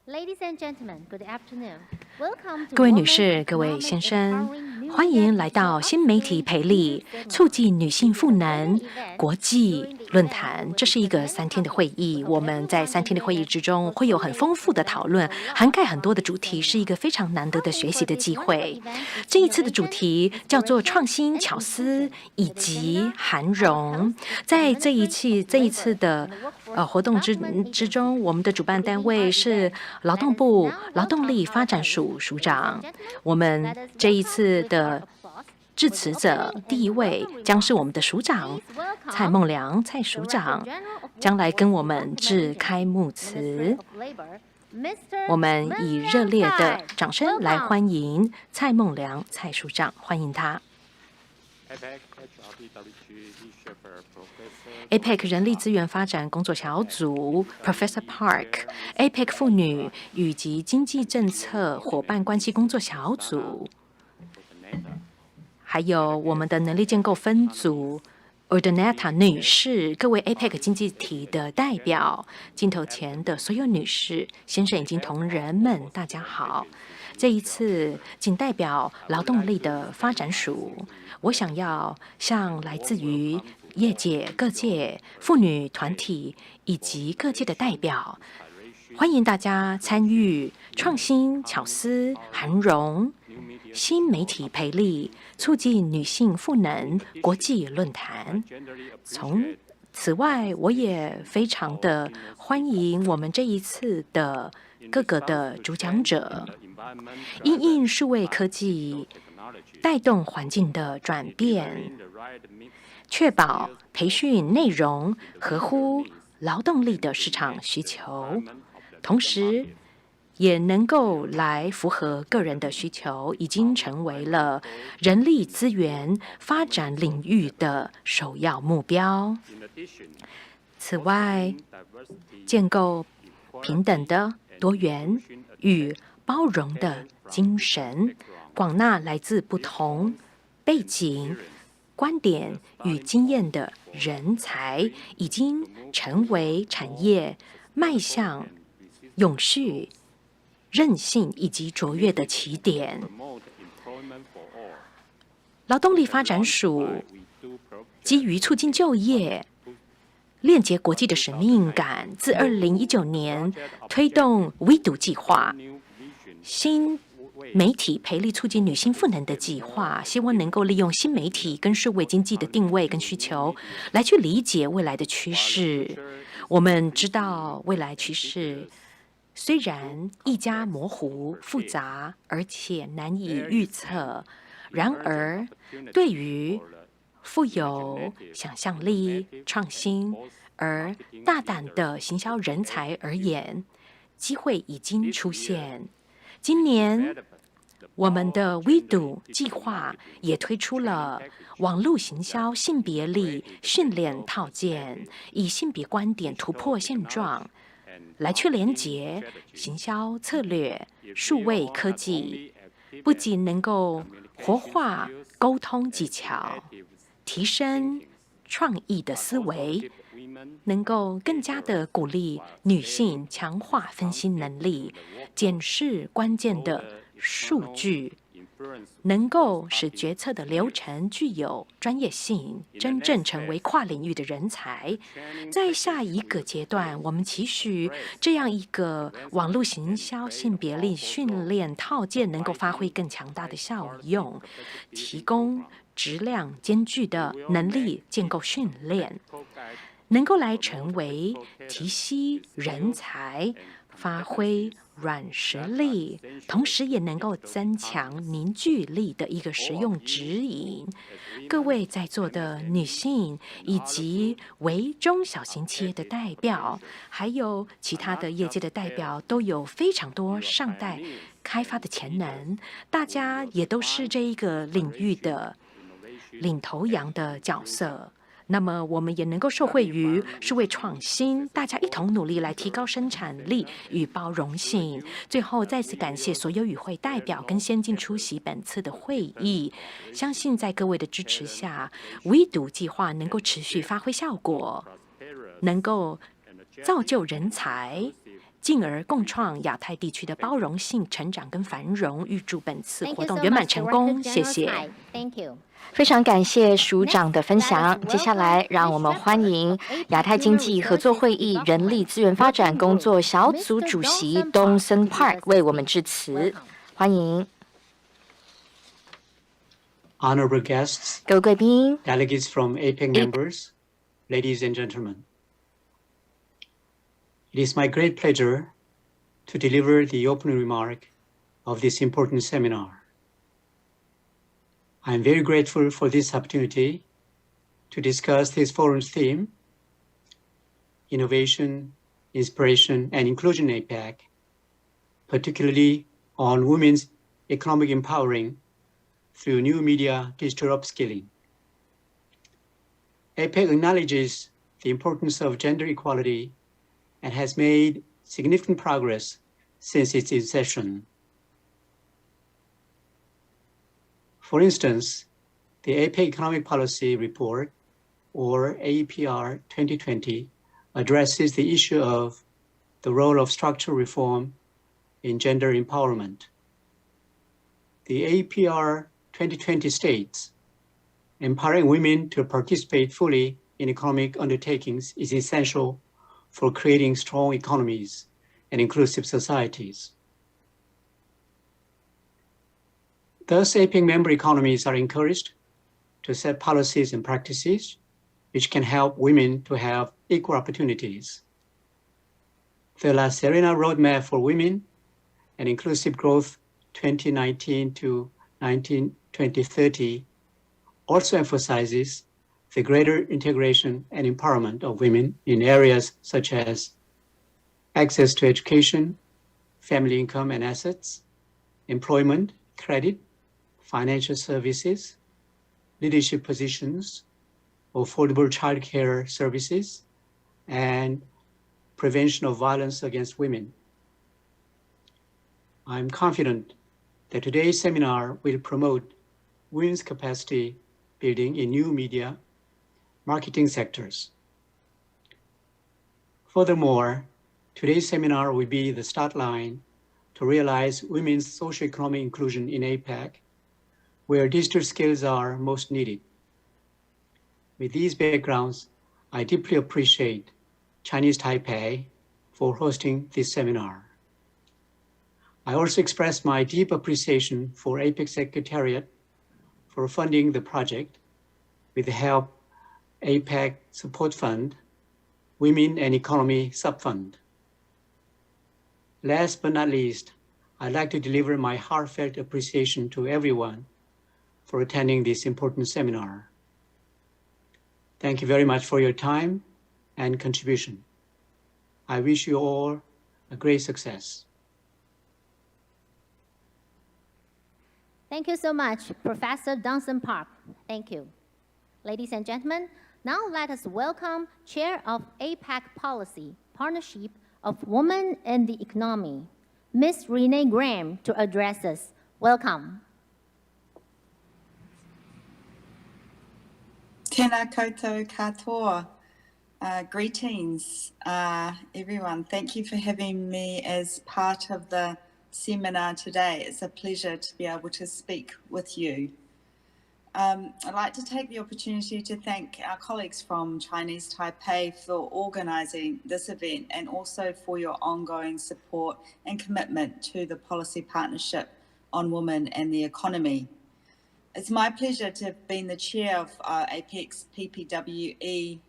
Ladies and gentlemen, good afternoon. Welcome to 各位女士、各位先生，欢迎来到新媒体培力促进女性赋能国际论坛。这是一个3天的会议，我们在3天的会议之中会有很丰富的讨论，涵盖很多的主题，是一个非常难得的学习的机会。这一次的主题叫做创新、巧思以及涵容。在这一次的活动之中，我们的主办单位是劳动部劳动力发展署署长。我们这一次的致辞者第一位将是我们的署长蔡孟良蔡署长，将来跟我们致开幕词。我们以热烈的掌声来欢迎蔡孟良蔡署长，欢迎他。Aipac 人力资源发展工作小组 Professor Park Aipac 妇女以及经济政策伙伴关系工作小组，还有我们的能力建构分组 Ordinata 女士，各位 Aipac 经济体的代表，镜头前的所有女士、先生以及同仁们，大家好。这一次仅代表劳动力的发展署，我想要向来自于业界各界妇女团体以及各界的代表，欢迎大家参与创新、巧思、涵容新媒体培力促进女性赋能国际论坛。此外，我也非常的欢迎我们这一次的各个的主讲者，因应数位科技带动环境的转变，确保培训内容合乎劳动力的市场需求，同时也能够来符合个人的需求，已经成为了人力资源发展领域的首要目标。此外，建构平等的、多元与包容的精神，广纳来自不同背景、观点与经验的人才，已经成为产业迈向永续、韧性以及卓越的起点。劳动力发展署基于促进就业、链接国际的使命感，自2019年推动 WEDU 计划，新媒体培力促进女性赋能的计划，希望能够利用新媒体跟数位经济的定位跟需求，来去理解未来的趋势。我们知道未来趋势虽然愈加模糊、复杂，而且难以预测，然而对于富有想象力、创新而大胆的行销人才而言，机会已经出现。今年我们的 WEDU 计划也推出了网络行销性别力训练套件，以性别观点突破现状，来去连结行销策略、数位科技，不仅能够活化沟通技巧，提升创意的思维，能够更加的鼓励女性强化分析能力，检视关键的数据，能够使决策的流程具有专业性，真正成为跨领域的人才。在下一个阶段，我们期许这样一个网络行销性别力训练套件能够发挥更强大的效用，提供质量兼具的能力建构训练，能够来成为提携人才、发挥软实力，同时也能够增强凝聚力的一个实用指引。各位在座的女性以及微中小型企业的代表，还有其他的业界的代表，都有非常多尚待开发的潜能，大家也都是这一个领域的领头羊的角色。那么我们也能够受惠于数位创新，大家一同努力来提高生产力与包容性。最后再次感谢所有与会代表跟先进出席本次的会议，相信在各位的支持下，WEDU计划能够持续发挥效果，能够造就人才，进而共创亚太地区的包容性、成长跟繁荣。预祝本次 Thank 活 you 动 so 圆满 much, 成 Director 功，谢 General 谢。 Tsai. Thank you. 非常感谢署长的分 Next, let 享。 us 接下来， welcome 让我们欢迎亚太经济合作会议人力资源发展工作小组主席 Dongson Park 为我们致辞。欢迎 Honorable guests, 各位贵宾、 delegates from APEC members, ladies and gentlemen. It is my great pleasure to deliver the opening remark of this important seminar. I am very grateful for this opportunity to discuss this forum's theme, Innovation, Inspiration, and Inclusion in APEC, particularly on women's economic empowering through new media digital upskilling. APEC acknowledges the importance of gender equality and has made significant progress since its inception. For instance, the APEC Economic Policy Report, or AEPR 2020, addresses the issue of the role of structural reform in gender empowerment. The AEPR 2020 states, empowering women to participate fully in economic undertakings is essential for creating strong economies and inclusive societies. Thus, APEC member economies are encouraged to set policies and practices which can help women to have equal opportunities. The La Serena Roadmap for Women and Inclusive Growth 2019 to 2030 also emphasizes the greater integration and empowerment of women in areas such as access to education, family income and assets, employment, credit, financial services, leadership positions, affordable childcare services, and prevention of violence against women. I'm confident that today's seminar will promote women's capacity building in new media, marketing sectors. Furthermore, today's seminar will be the start line to realize women's socio-economic inclusion in APEC, where digital skills are most needed. With these backgrounds, I deeply appreciate Chinese Taipei for hosting this seminar. I also express my deep appreciation for APEC Secretariat for funding the project with the help APEC Support Fund, Women and Economy Subfund. Last but not least, I'd like to deliver my heartfelt appreciation to everyone for attending this important seminar. Thank you very much for your time and contribution. I wish you all a great success. Thank you so much, Professor Dongson Park. Thank you. Ladies and gentlemen, now let us welcome Chair of APAC Policy, Partnership of Women in the Economy, Ms. Renee Graham, to address us. Welcome. Tēnā koutou katoa. Greetings, everyone. Thank you for having me as part of the seminar today. It's a pleasure to be able to speak with you. I'd like to take the opportunity to thank our colleagues from Chinese Taipei for organising this event and also for your ongoing support and commitment to the Policy Partnership on Women and the Economy. It's my pleasure to have been the chair of APEC's PPWE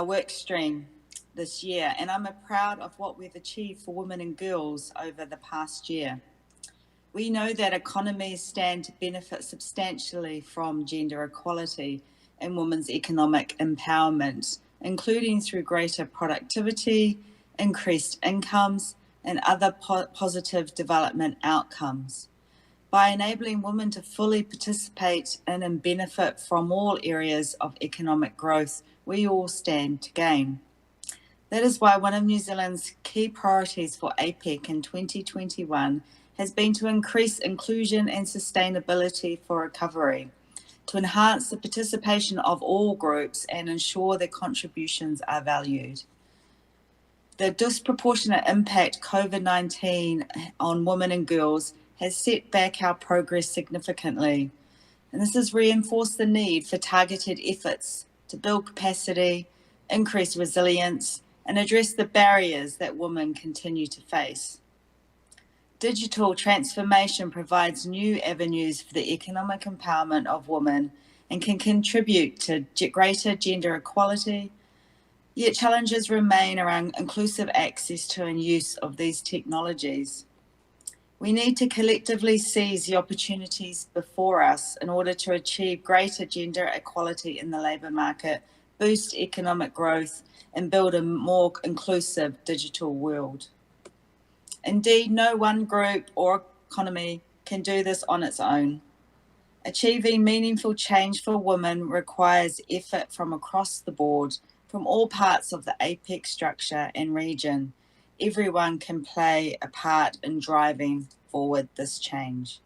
work stream this year, and I'm proud of what we've achieved for women and girls over the past year. We know that economies stand to benefit substantially from gender equality and women's economic empowerment, including through greater productivity, increased incomes, and other positive development outcomes. By enabling women to fully participate in and benefit from all areas of economic growth, we all stand to gain. That is why one of New Zealand's key priorities for APEC in 2021 has been to increase inclusion and sustainability for recovery, to enhance the participation of all groups and ensure their contributions are valued. The disproportionate impact COVID-19 on women and girls has set back our progress significantly. And this has reinforced the need for targeted efforts to build capacity, increase resilience, and address the barriers that women continue to face. Digital transformation provides new avenues for the economic empowerment of women and can contribute to greater gender equality, yet challenges remain around inclusive access to and use of these technologies. We need to collectively seize the opportunities before us in order to achieve greater gender equality in the labour market, boost economic growth, and build a more inclusive digital world. Indeed, no one group or economy can do this on its own. Achieving meaningful change for women requires effort from across the board, from all parts of the Aipac structure and region. Everyone can play a part in driving forward this change.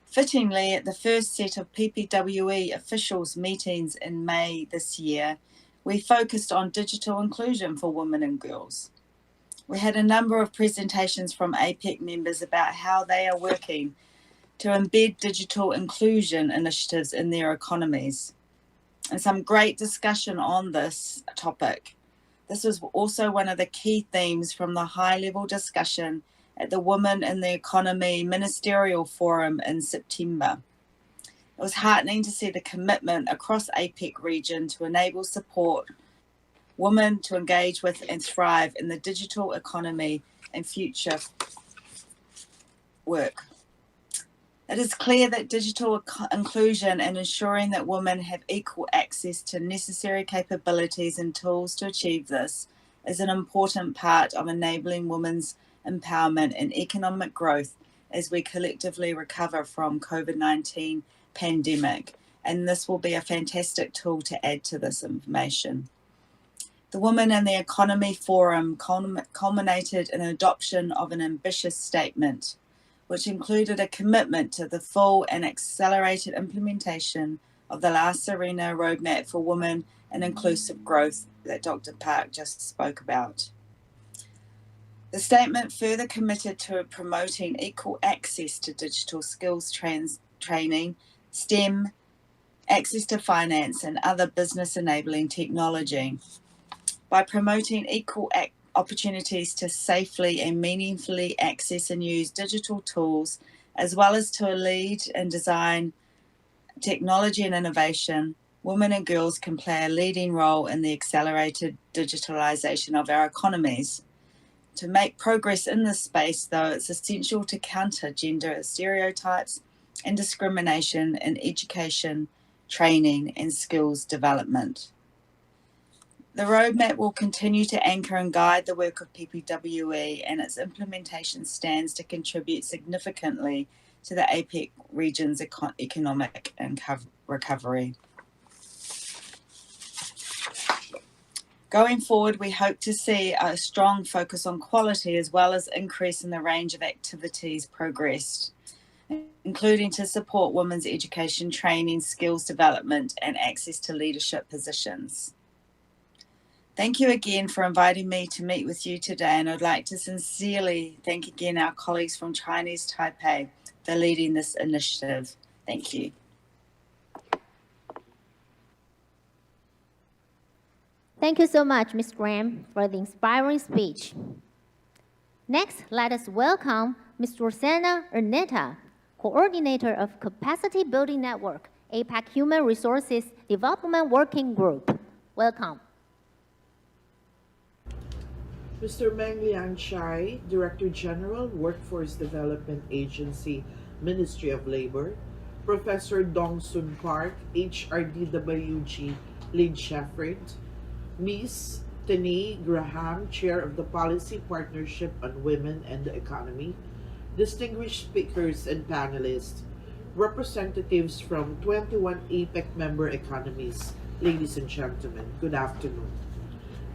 Fittingly, at the first set of PPWE officials meetings in May this year, we focused on digital inclusion for women and girls. We had a number of presentations from Aipac members about how they are working to embed digital inclusion initiatives in their economies, and some great discussion on this topic. This was also one of the key themes from the high-level discussion at the Women in the Economy Ministerial Forum in September. It was heartening to see the commitment across Aipac region to enable support women to engage with and thrive in the digital economy and future work. It is clear that digital inclusion and ensuring that women have equal access to necessary capabilities and tools to achieve this is an important part of enabling women's empowerment and economic growth as we collectively recover from COVID-19 pandemic. And this will be a fantastic tool to add to this information. The Women in the Economy Forum culminated in adoption of an ambitious statement, which included a commitment to the full and accelerated implementation of the La Serena Roadmap for Women and Inclusive Growth that Dr. Park just spoke about. The statement further committed to promoting equal access to digital skills training, STEM, access to finance, and other business enabling technology. By promoting equal opportunities to safely and meaningfully access and use digital tools, as well as to lead and design technology and innovation, women and girls can play a leading role in the accelerated digitalization of our economies. To make progress in this space, though, it's essential to counter gender stereotypes and discrimination in education, training, and skills development. The roadmap will continue to anchor and guide the work of PPWE, and its implementation stands to contribute significantly to the Aipac region's economic and recovery. Going forward, we hope to see a strong focus on quality as well as increase in the range of activities progressed, including to support women's education, training, skills development, and access to leadership positions. Thank you again for inviting me to meet with you today, and I'd like to sincerely thank again our colleagues from Chinese Taipei for leading this initiative. Thank you. Thank you so much, Ms. Graham, for the inspiring speech. Next, let us welcome Ms. Rosanna Ernetta, Coordinator of Capacity Building Network, Aipac Human Resources Development Working Group. Welcome. Mr. Meng Liang Chai, Director General, Workforce Development Agency, Ministry of Labor, Professor Dong Sun Park, HRDWG Lead Shepherd, Ms. Renee Graham, Chair of the Policy Partnership on Women and the Economy, distinguished speakers and panelists, representatives from 21 APEC member economies, ladies and gentlemen, good afternoon.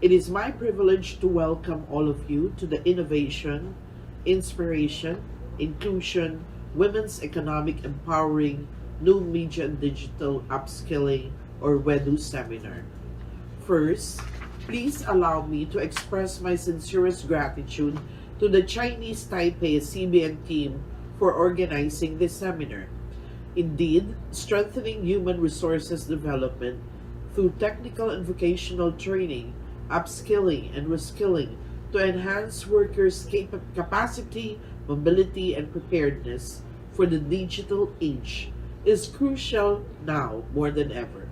It is my privilege to welcome all of you to the Innovation, Inspiration, Inclusion, Women's Economic Empowering, New Media and Digital Upskilling, or WEDU Seminar. First, please allow me to express my sincerest gratitude to the Chinese Taipei CBN team for organizing this seminar. Indeed, strengthening human resources development through technical and vocational training, upskilling, and reskilling to enhance workers' capacity, mobility, and preparedness for the digital age is crucial now more than ever.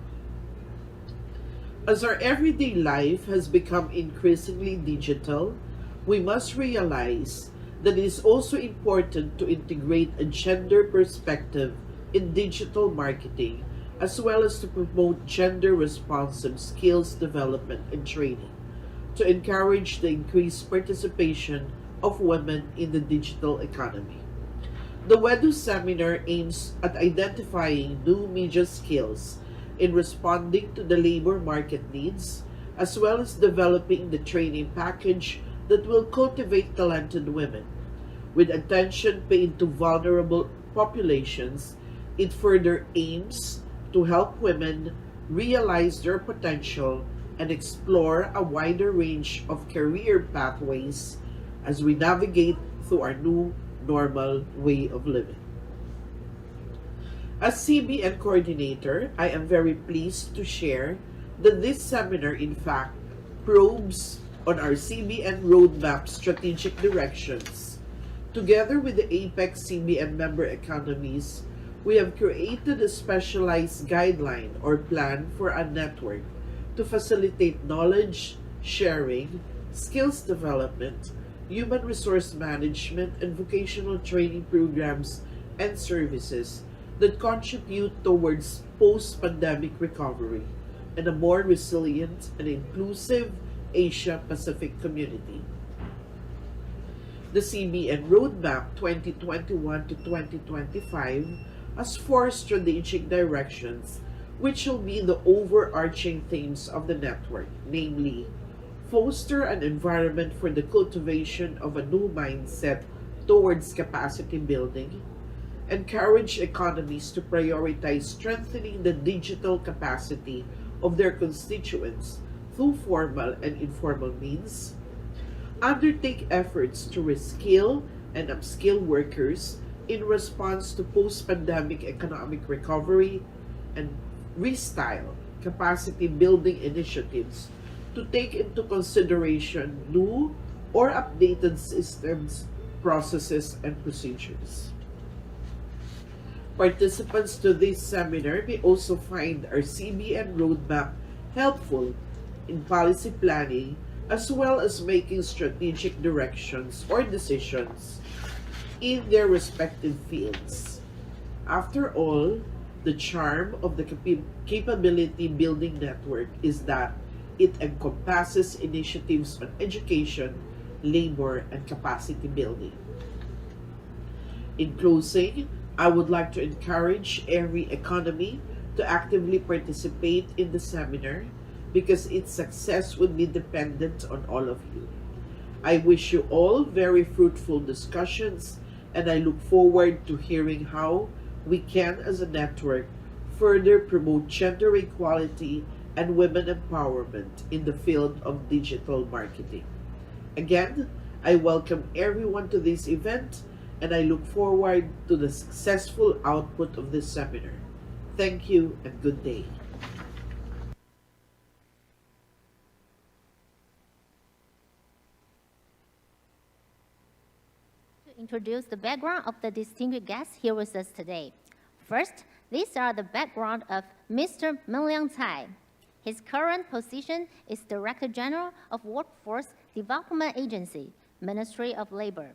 As our everyday life has become increasingly digital, we must realize that it is also important to integrate a gender perspective in digital marketing, as well as to promote gender-responsive skills development and training, to encourage the increased participation of women in the digital economy. The WEDU Seminar aims at identifying new media skills in responding to the labor market needs, as well as developing the training package that will cultivate talented women. With attention paid to vulnerable populations, it further aims to help women realize their potential and explore a wider range of career pathways as we navigate through our new normal way of living. As CBN coordinator, I am very pleased to share that this seminar, in fact, probes on our Cbn Roadmap strategic directions. Together with the Aipac CBN member economies, we have created a specialized guideline or plan for a network to facilitate knowledge sharing, skills development, human resource management, and vocational training programs and services that contribute towards post-pandemic recovery and a more resilient and inclusive Asia-Pacific community. The Cbn Roadmap 2021 to 2025 has 4 strategic directions which will be the overarching themes of the network, namely, foster an environment for the cultivation of a new mindset towards capacity building, encourage economies to prioritize strengthening the digital capacity of their constituents through formal and informal means, undertake efforts to reskill and upskill workers in response to post-pandemic economic recovery, and restyle capacity building initiatives to take into consideration new or updated systems, processes, and procedures. Participants to this seminar may also find our Cbn Roadmap helpful in policy planning as well as making strategic directions or decisions in their respective fields. After all, the charm of the capability building network is that it encompasses initiatives on education, labor, and capacity building. In closing, I would like to encourage every economy to actively participate in the seminar because its success would be dependent on all of you. I wish you all very fruitful discussions, and I look forward to hearing how we can, as a network, further promote gender equality and women empowerment in the field of digital marketing. Again, I welcome everyone to this event, and I look forward to the successful output of this seminar. Thank you and good day. To introduce the background of the distinguished guests here with us today. First, these are the background of Mr. Mengliang Cai. His current position is Director General of Workforce Development Agency, Ministry of Labor.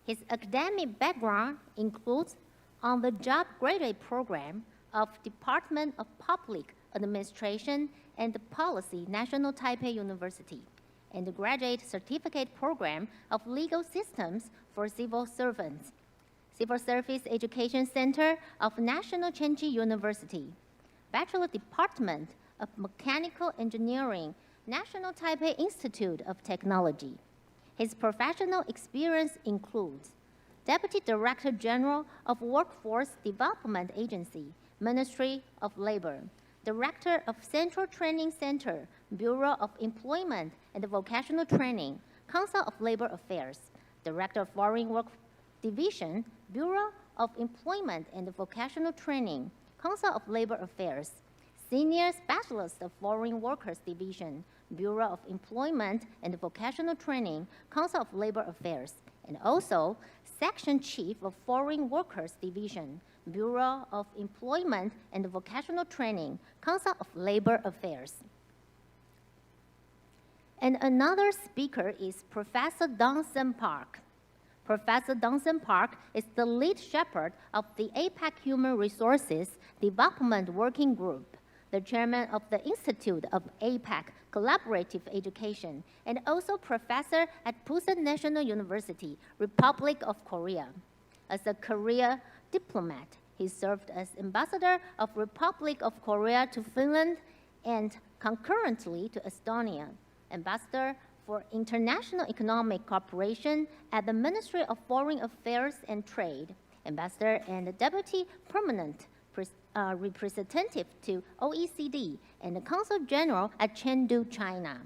His academic background includes on-the-job graduate program of Department of Public Administration and Policy, National Taipei University, and the graduate certificate program of Legal Systems for Civil Servants, Civil Service Education Center of National Chenji University, Bachelor Department of Mechanical Engineering, National Taipei Institute of Technology. His professional experience includes Deputy Director General of Workforce Development Agency, Ministry of Labor, Director of Central Training Center, Bureau of Employment and Vocational Training, Council of Labor Affairs. Director of Foreign Work Division, Bureau of Employment and Vocational Training, Council of Labor Affairs. Senior Specialist of Foreign Workers Division, Bureau of Employment and Vocational Training, Council of Labor Affairs, and also Section Chief of Foreign Workers Division, Bureau of Employment and Vocational Training, Council of Labor Affairs. And another speaker is Professor Dongson Park. Professor Dongson Park is the lead shepherd of the APAC Human Resources Development Working Group, the chairman of the Institute of APAC Collaborative Education, and also professor at Pusan National University, Republic of Korea. As a career diplomat, he served as ambassador of Republic of Korea to Finland and concurrently to Estonia, ambassador for International Economic Cooperation at the Ministry of Foreign Affairs and Trade, ambassador and deputy permanent representative to OECD and the Consul General at Chengdu, China.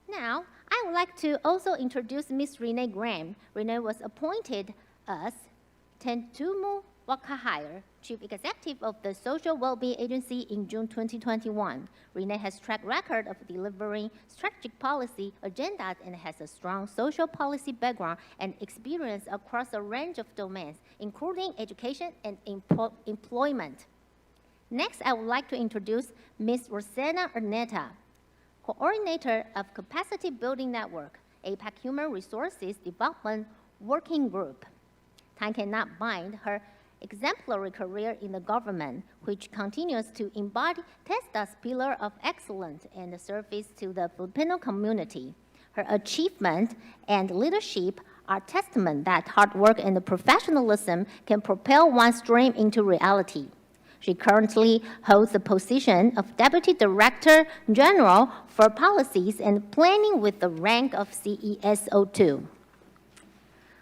Now, I would like to also introduce Ms. Renee Graham. Renee was appointed as Tentumu Wakahire, Chief Executive of the Social Wellbeing Agency in June 2021. Renee has track record of delivering strategic policy agendas and has a strong social policy background and experience across a range of domains, including education and employment. Next, I would like to introduce Ms. Rosanna Arnetta, Coordinator of Capacity Building Network, APAC Human Resources Development Working Group. Time cannot bind her exemplary career in the government, which continues to embody TESDA's pillar of excellence and service to the Filipino community. Her achievement and leadership are testament that hard work and professionalism can propel one's dream into reality. She currently holds the position of Deputy Director General for Policies and Planning with the rank of CESO2.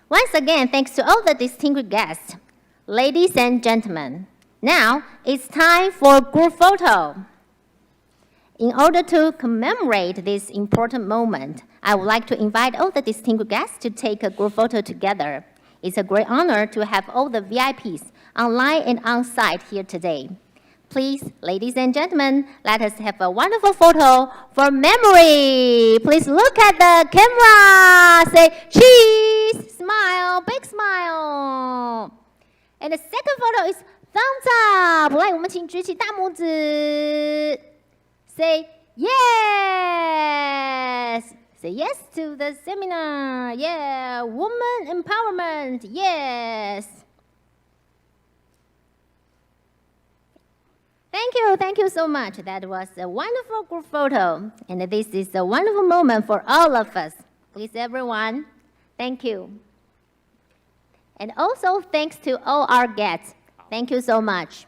Once again, thanks to all the distinguished guests. Ladies and gentlemen, now it's time for group photo. In order to commemorate this important moment, I would like to invite all the distinguished guests to take a group photo together. It's a great honor to have all the VIPs online and on-site here today. Please, ladies and gentlemen, let us have a wonderful photo for memory. Please look at the camera, say cheese, smile, big smile. And the second photo is thumbs up. 来，我们请举起大拇指。Say yes. Say yes to the seminar. Yeah, woman empowerment. Yes. Thank you so much. That was a wonderful group photo. And this is a wonderful moment for all of us. Please, everyone, thank you. And also, thanks to all our guests. Thank you so much.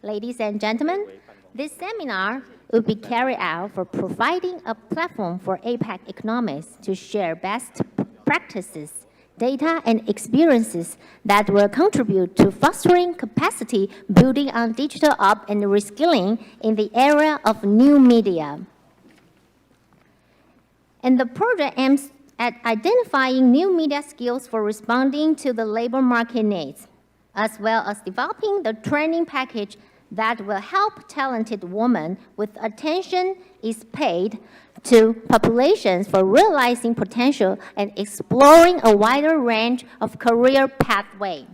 Ladies and gentlemen, this seminar will be carried out for providing a platform for APAC economists to share best practices, data, and experiences that will contribute to fostering capacity building on digital up and reskilling in the area of new media. And the project aims at identifying new media skills for responding to the labor market needs, as well as developing the training package that will help talented women with attention is paid to populations for realizing potential and exploring a wider range of career pathway.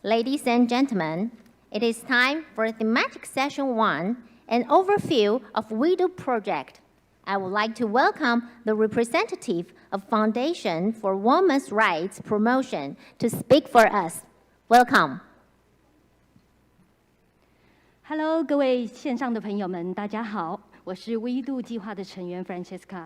Ladies and gentlemen, it is time for Thematic Session 1, an overview of WEDU project. I would like to welcome the representative of Foundation for Women's Rights Promotion to speak for us. Welcome. Hello， 各位线上的朋友们，大家好，我是WEDU计划的成员 Francesca。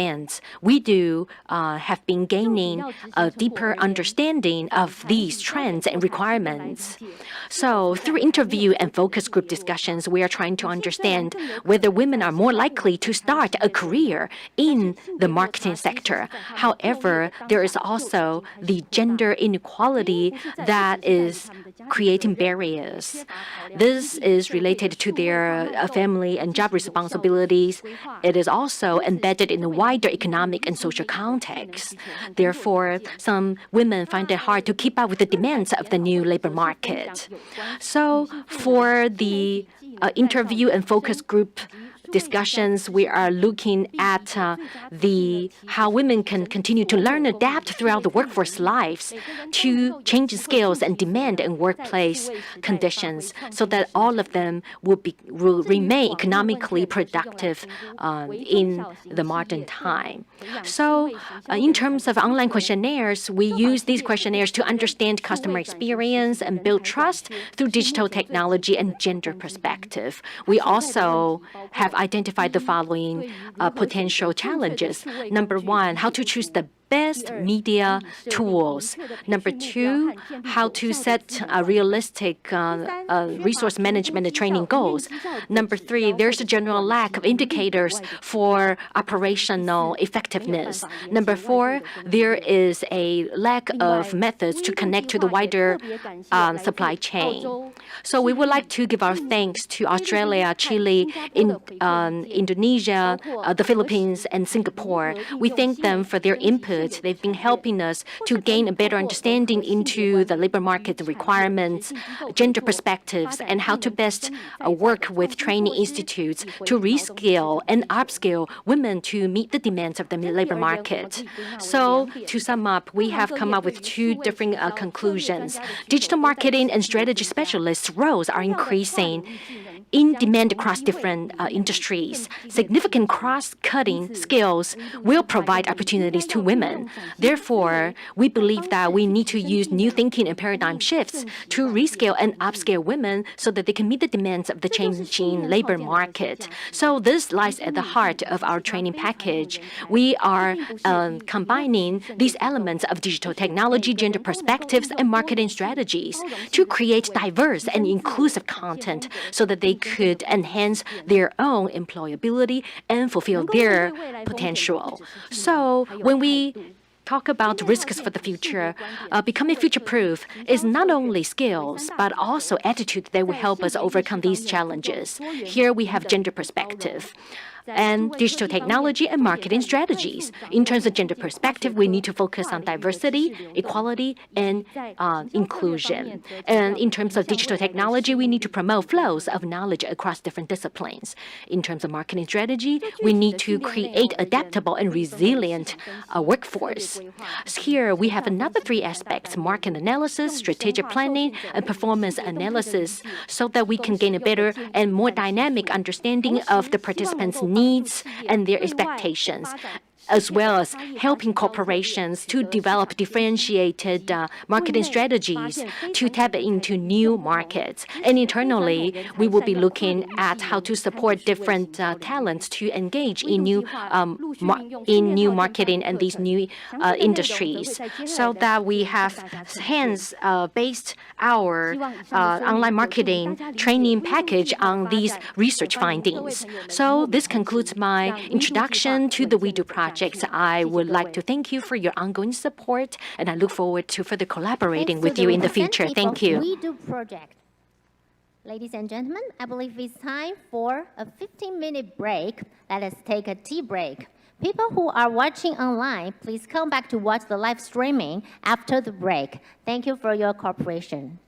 advance, WEDU have been gaining a deeper understanding of these trends and requirements. So through interview and focus group discussions, we are trying to understand whether women are more likely to start a career in the marketing sector. However, there is also the gender inequality that is creating barriers. This is related to their family and job responsibilities. It is also embedded in a wider economic and social context. Therefore, some women find it hard to keep up with the demands of the new labor market. So for the interview and focus group discussions, we are looking at how women can continue to learn and adapt throughout the workforce lives to changing skills and demand and workplace conditions, so that all of them will remain economically productive in the modern time. So, in terms of online questionnaires, we use these questionnaires to understand customer experience and build trust through digital technology and gender perspective. We also have identified the following potential challenges. Number one, how to choose the best media tools. Number two, how to set realistic resource management and training goals. Number three, there's a general lack of indicators for operational effectiveness. Number four, there is a lack of methods to connect to the wider supply chain. So we would like to give our thanks to Australia, Chile, Indonesia, the Philippines, and Singapore. We thank them for their input. They've been helping us to gain a better understanding into the labor market requirements, gender perspectives, and how to best work with training institutes to reskill and upskill women to meet the demands of the labor market. So, to sum up, we have come up with two different conclusions. Digital marketing and strategy specialists' roles are increasing in demand across different industries. Significant cross-cutting skills will provide opportunities to women. Therefore, we believe that we need to use new thinking and paradigm shifts to reskill and upskill women so that they can meet the demands of the changing labor market. So this lies at the heart of our training package. We are combining these elements of digital technology, gender perspectives, and marketing strategies to create diverse and inclusive content so that they could enhance their own employability and fulfill their potential. So when we talk about risks for the future, becoming future-proof is not only skills, but also attitude that will help us overcome these challenges. Here we have gender perspective and digital technology and marketing strategies. In terms of gender perspective, we need to focus on diversity, equality, and inclusion. And in terms of digital technology, we need to promote flows of knowledge across different disciplines. In terms of marketing strategy, we need to create adaptable and resilient workforce. Here, we have another three aspects: market analysis, strategic planning, and performance analysis, so that we can gain a better and more dynamic understanding of the participants' needs and their expectations, as well as helping corporations to develop differentiated marketing strategies to tap into new markets. And internally, we will be looking at how to support different talents to engage in new marketing and these new industries, so that we have hence based our online marketing training package on these research findings. So this concludes my introduction to the WEDU project. I would like to thank you for your ongoing support, and I look forward to further collaborating with you in the future. Thank you. WEDU project. Ladies and gentlemen, I believe it's time for a 15-minute break. Let us take a tea break. People who are watching online, please come back to watch the live streaming after the break. Thank you for your cooperation.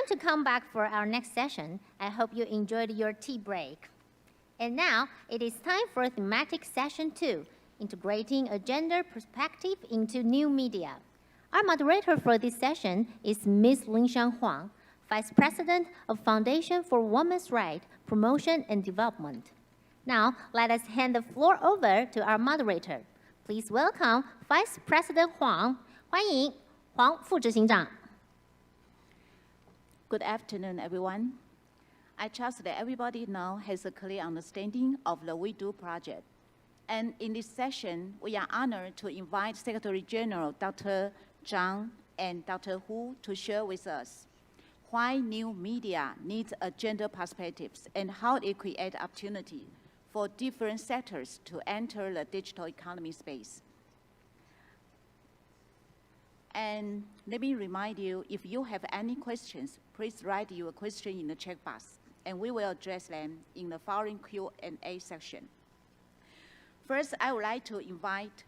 time to come back for our next session. I hope you enjoyed your tea break. And now it is time for Thematic Session 2, integrating a gender perspective into new media. Our moderator for this session is Ms. Lingshan Huang, Vice President of Foundation for Women's Rights, Promotion and Development. Now, let us hand the floor over to our moderator. Please welcome Vice President Huang. 欢迎黄副执行长。 Good afternoon, everyone. I trust that everybody now has a clear understanding of the WEDU project. And in this session, we are honored to invite Secretary General Dr. Zhang and Dr. Hu to share with us why new media needs a gender perspectives and how it create opportunity for different sectors to enter the digital economy space. And let me remind you, if you have any questions, please write your question in the chat box, and we will address them in the following Q&A section. First, I would like to invite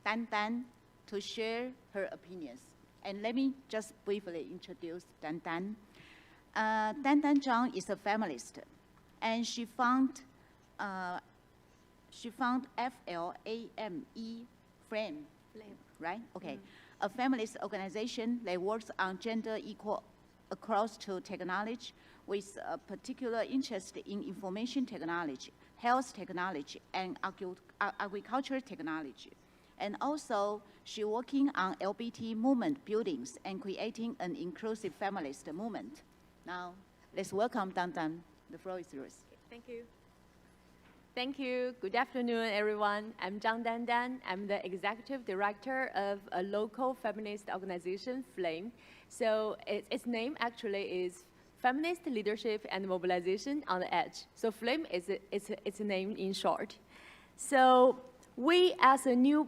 Dan Dan to share her opinions. And let me just briefly introduce Dan Dan. Dan Dan Zhang is a feminist, and she found FLAME, Flame, right? Okay. A feminist organization that works on gender equal across to technology with a particular interest in information technology, health technology, and agriculture technology. And also, she working on LGBT movement buildings and creating an inclusive feminist movement. Now, let's welcome Dan Dan. The floor is yours. Thank you. Thank you. Good afternoon, everyone. I'm Zhang Dan. I'm the executive director of a local feminist organization, FLAME. So its name actually is Feminist Leadership and Mobilization on the Edge. So FLAME is its name in short. So we, as a new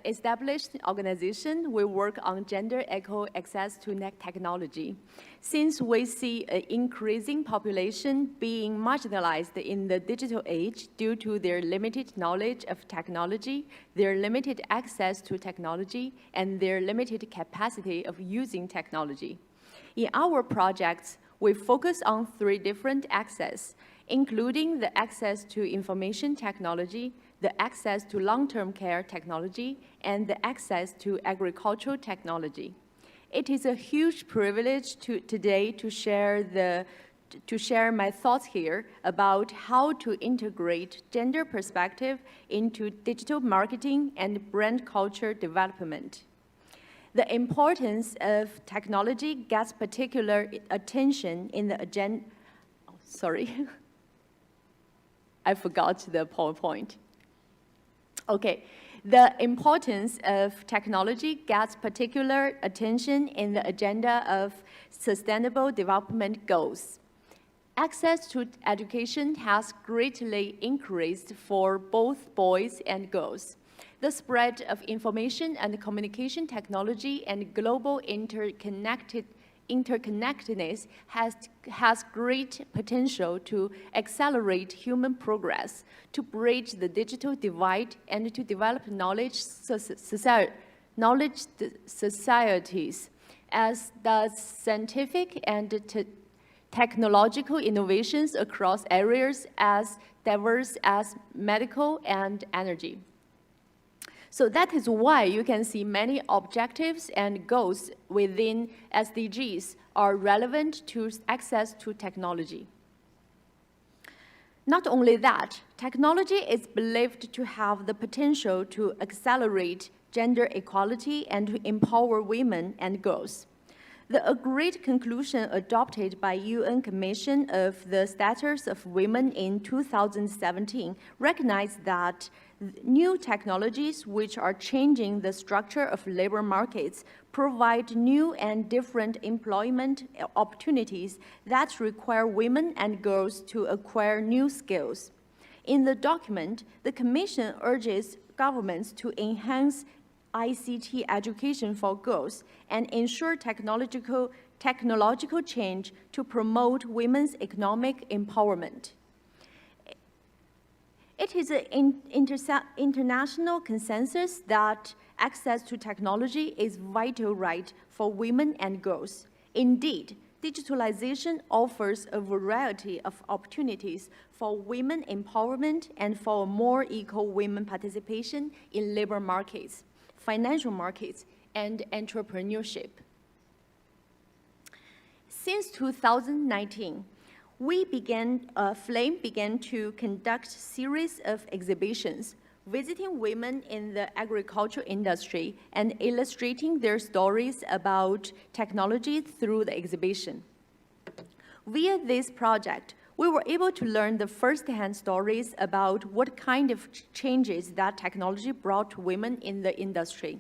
established organization, we work on gender equal access to technology. Since we see an increasing population being marginalized in the digital age due to their limited knowledge of technology, their limited access to technology, and their limited capacity of using technology. In our projects, we focus on 3 different access, including the access to information technology, the access to long-term care technology, and the access to agricultural technology. It is a huge privilege today to share my thoughts here about how to integrate gender perspective into digital marketing and brand culture development. The importance of technology gets particular attention in the agenda. Oh, sorry, I forgot the PowerPoint. Okay, the importance of technology gets particular attention in the agenda of Sustainable Development Goals. Access to education has greatly increased for both boys and girls. The spread of information and communication technology and global interconnectedness has great potential to accelerate human progress, to bridge the digital divide, and to develop knowledge societies, as does scientific and technological innovations across areas as diverse as medical and energy. So that is why you can see many objectives and goals within SDGs are relevant to access to technology. Not only that, technology is believed to have the potential to accelerate gender equality and to empower women and girls. The agreed conclusion adopted by UN Commission of the Status of Women in 2017 recognized that new technologies which are changing the structure of labor markets provide new and different employment opportunities that require women and girls to acquire new skills. In the document, the Commission urges governments to enhance ICT education for girls and ensure technological change to promote women's economic empowerment. It is an international consensus that access to technology is vital right for women and girls. Indeed, digitalization offers a variety of opportunities for women empowerment and for more equal women participation in labor markets, financial markets, and entrepreneurship. Since 2019, Flame began to conduct series of exhibitions visiting women in the agriculture industry and illustrating their stories about technology through the exhibition. Via this project, we were able to learn the first-hand stories about what kind of changes that technology brought to women in the industry.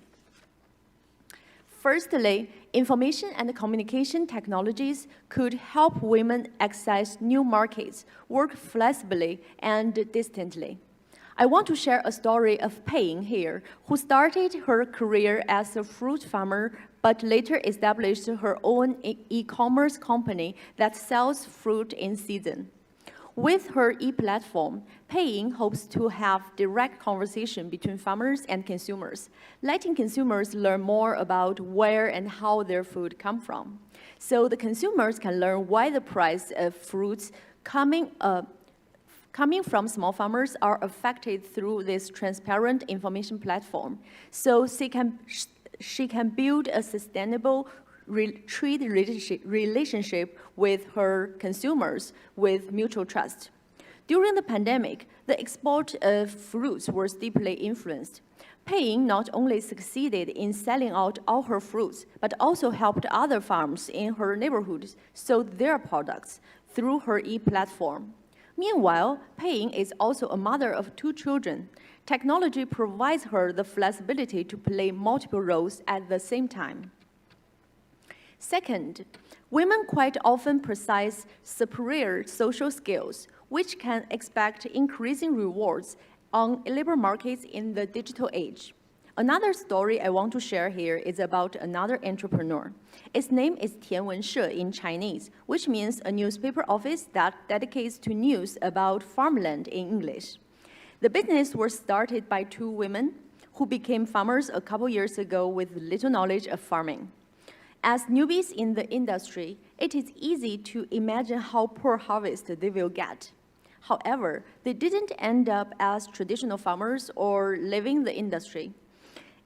Firstly, information and communication technologies could help women access new markets, work flexibly and distantly. I want to share a story of Paying here, who started her career as a fruit farmer, but later established her own e-commerce company that sells fruit in season. With her e-platform, Paying hopes to have direct conversation between farmers and consumers, letting consumers learn more about where and how their food come from. So the consumers can learn why the price of fruits coming from small farmers are affected through this transparent information platform. So she can build a sustainable trade relationship with her consumers with mutual trust. During the pandemic, the export of fruits was deeply influenced. Paying not only succeeded in selling out all her fruits, but also helped other farms in her neighborhood sell their products through her e-platform. Meanwhile, Paying is also a mother of 2 children. Technology provides her the flexibility to play multiple roles at the same time. Second, women quite often possess superior social skills, which can expect increasing rewards on labor markets in the digital age. Another story I want to share here is about another entrepreneur. Its name is Tianwenshe in Chinese, which means a newspaper office that dedicates to news about farmland in English. The business was started by 2 women who became farmers a couple years ago with little knowledge of farming. As newbies in the industry, it is easy to imagine how poor harvest they will get. However, they didn't end up as traditional farmers or leaving the industry.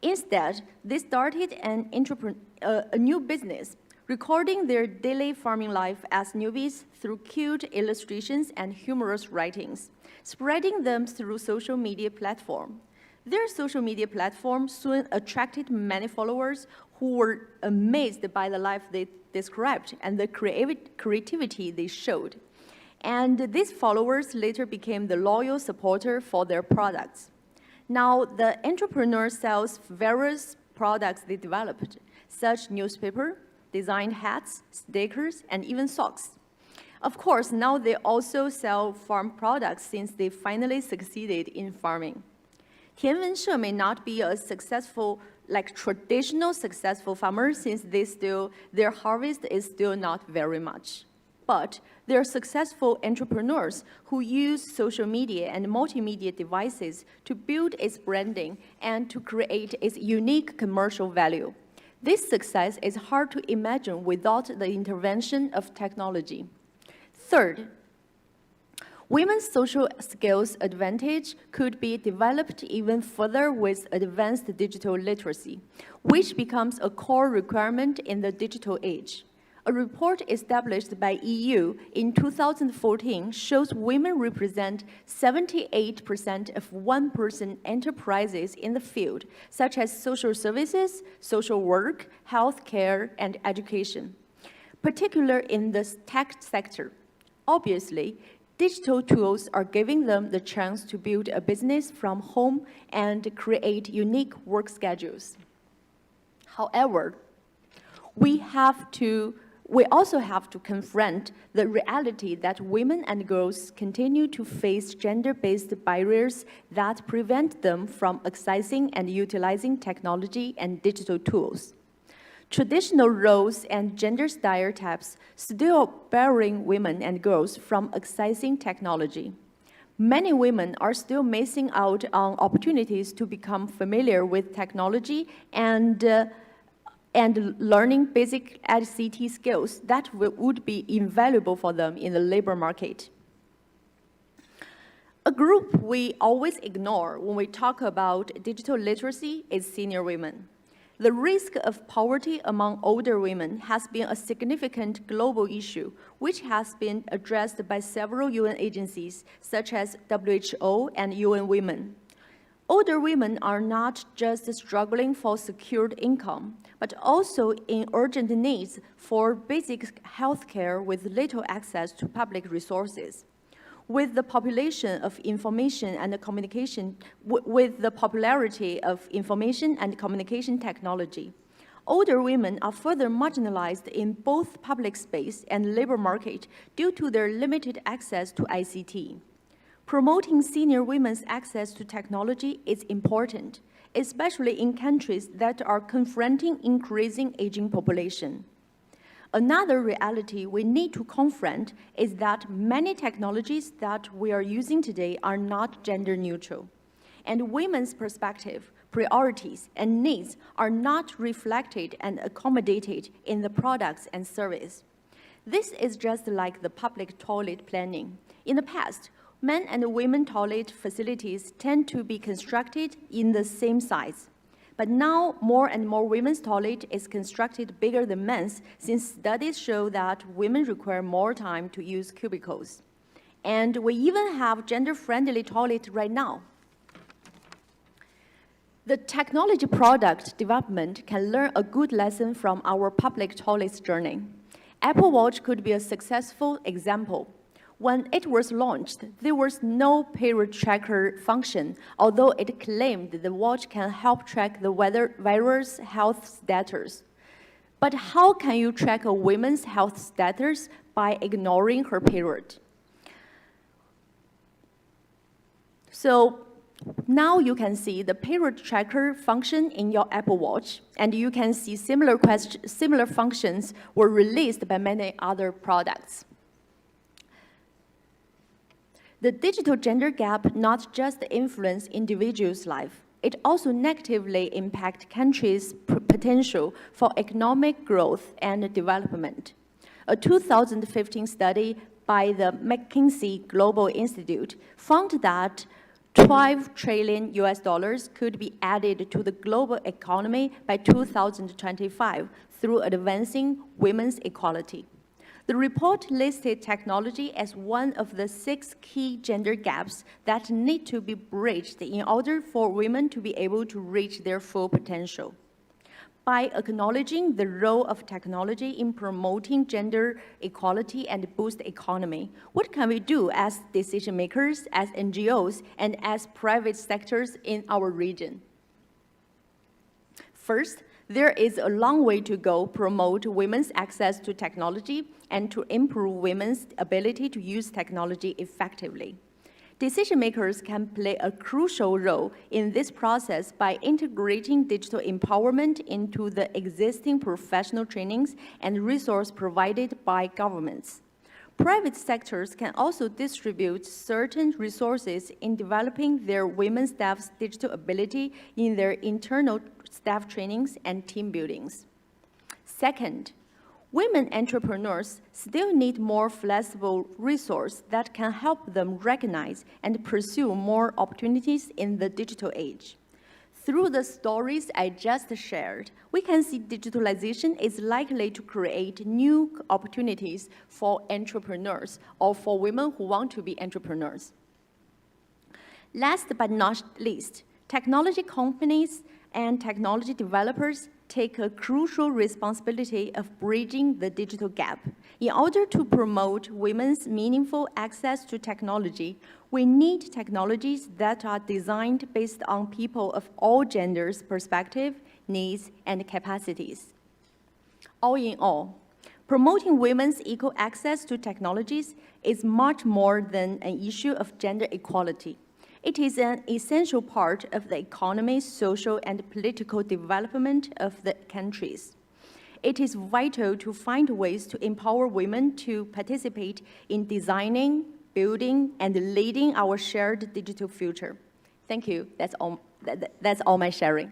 Instead, they started a new business, recording their daily farming life as newbies through cute illustrations and humorous writings, spreading them through social media platforms. Their social media platform soon attracted many followers who were amazed by the life they described and the creativity they showed. And these followers later became the loyal supporter for their products. Now, the entrepreneur sells various products they developed, such newspaper, designed hats, stickers, and even socks. Of course, now they also sell farm products since they finally succeeded in farming. Tianwenshe may not be a successful, traditional successful farmer since their harvest is still not very much. But they're successful entrepreneurs who use social media and multimedia devices to build its branding and to create its unique commercial value. This success is hard to imagine without the intervention of technology. Third, women's social skills advantage could be developed even further with advanced digital literacy, which becomes a core requirement in the digital age. A report established by EU in 2014 shows women represent 78% of one-person enterprises in the field, such as social services, social work, healthcare, and education, particularly in the tech sector. Obviously, digital tools are giving them the chance to build a business from home and create unique work schedules. However, we also have to confront the reality that women and girls continue to face gender-based barriers that prevent them from accessing and utilizing technology and digital tools. Traditional roles and gender stereotypes still barring women and girls from accessing technology. Many women are still missing out on opportunities to become familiar with technology and and learning basic ICT skills that would be invaluable for them in the labor market. A group we always ignore when we talk about digital literacy is senior women. The risk of poverty among older women has been a significant global issue, which has been addressed by several UN agencies, such as WHO and UN Women. Older women are not just struggling for secured income, but also in urgent needs for basic health care with little access to public resources. With the population of information and communication, with the popularity of information and communication technology, older women are further marginalized in both public space and labor market due to their limited access to ICT. Promoting senior women's access to technology is important, especially in countries that are confronting increasing aging population. Another reality we need to confront is that many technologies that we are using today are not gender neutral, and women's perspective, priorities, and needs are not reflected and accommodated in the products and service. This is just like the public toilet planning. In the past, men and women toilet facilities tend to be constructed in the same size. But now, more and more women's toilet is constructed bigger than men's, since studies show that women require more time to use cubicles. And we even have gender-friendly toilet right now. The technology product development can learn a good lesson from our public toilets journey. Apple Watch could be a successful example. When it was launched, there was no period tracker function, although it claimed the watch can help track the wearer's health status. But how can you track a woman's health status by ignoring her period? So now you can see the period tracker function in your Apple Watch, and you can see similar functions were released by many other products. The digital gender gap not just influences individuals' life, it also negatively impacts countries' potential for economic growth and development. A 2015 study by the McKinsey Global Institute found that $12 trillion could be added to the global economy by 2025 through advancing women's equality. The report listed technology as one of the 6 key gender gaps that need to be bridged in order for women to be able to reach their full potential. By acknowledging the role of technology in promoting gender equality and boost economy, what can we do as decision makers, as NGOs, and as private sectors in our region? First, there is a long way to go to promote women's access to technology and to improve women's ability to use technology effectively. Decision makers can play a crucial role in this process by integrating digital empowerment into the existing professional trainings and resources provided by governments. Private sectors can also distribute certain resources in developing their women staff's digital ability in their internal staff trainings and team buildings. Second, women entrepreneurs still need more flexible resources that can help them recognize and pursue more opportunities in the digital age. Through the stories I just shared, we can see digitalization is likely to create new opportunities for entrepreneurs or for women who want to be entrepreneurs. Last but not least, technology companies and technology developers take a crucial responsibility of bridging the digital gap. In order to promote women's meaningful access to technology, we need technologies that are designed based on people of all genders' perspective, needs, and capacities. All in all, promoting women's equal access to technologies is much more than an issue of gender equality. It is an essential part of the economic, social, and political development of the countries. It is vital to find ways to empower women to participate in designing, building, and leading our shared digital future. Thank you. That's all my sharing.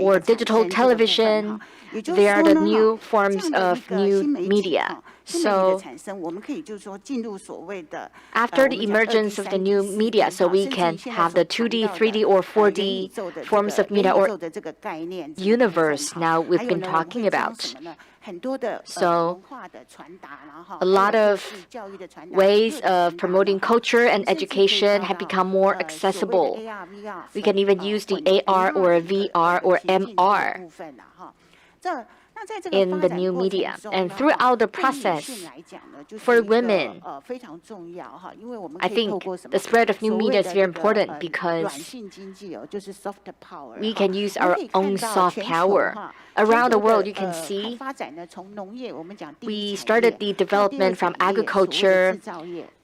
or digital television. They are the new forms of new media. So after the emergence of the new media, so we can have the 2D, 3D, or 4D forms of media or universe now we've been talking about. So a lot of ways of promoting culture and education have become more accessible. We can even use the AR or VR or MR in the new media. And throughout the process, for women, I think the spread of new media is very important because we can use our own soft power. Around the world, you can see we started the development from agriculture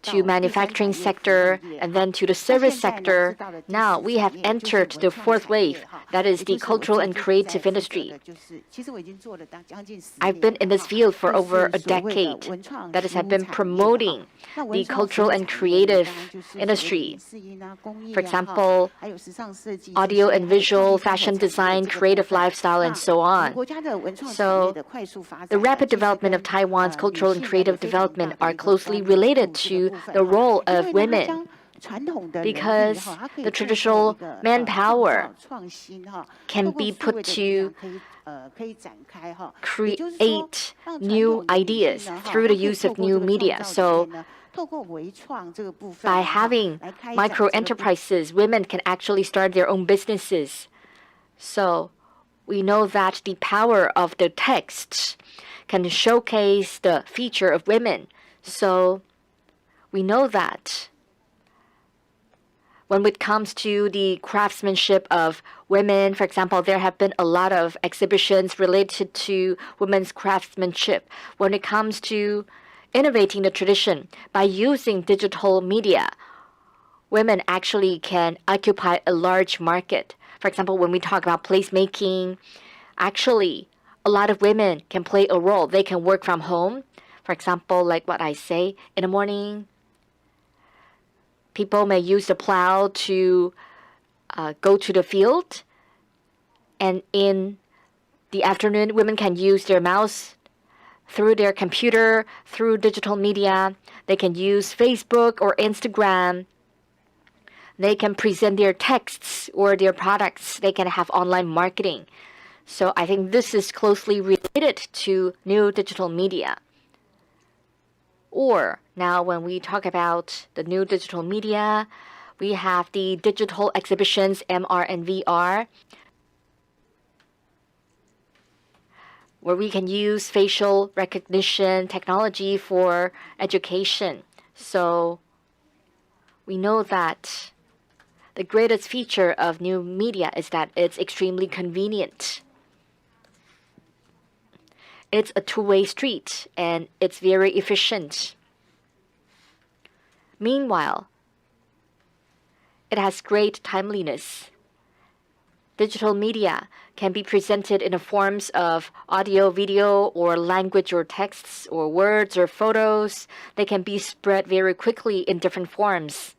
to manufacturing sector and then to the service sector. Now we have entered the fourth wave, that is the cultural and creative industry. I've been in this field for over a decade. That is, I've been promoting the cultural and creative industry. For example, audio and visual, fashion design, creative lifestyle, and so on. So the rapid development of Taiwan's cultural and creative development are closely related to the role of women, because the traditional manpower can be put to create new ideas through the use of new media. So by having micro enterprises, women can actually start their own businesses. So we know that the power of the text can showcase the feature of women. So we know that when it comes to the craftsmanship of women, for example, there have been a lot of exhibitions related to women's craftsmanship. When it comes to innovating the tradition by using digital media, women actually can occupy a large market. For example, when we talk about placemaking, actually, a lot of women can play a role. They can work from home. For example, like what I say, in the morning, people may use the plow to go to the field. And in the afternoon, women can use their mouse through their computer, through digital media. They can use Facebook or Instagram. They can present their texts or their products. They can have online marketing. So I think this is closely related to new digital media. Or now when we talk about the new digital media, we have the digital exhibitions, MR and VR, where we can use facial recognition technology for education. So we know that the greatest feature of new media is that it's extremely convenient. It's a two-way street, and it's very efficient. Meanwhile, it has great timeliness. Digital media can be presented in the forms of audio, video, or language or texts, or words or photos. They can be spread very quickly in different forms,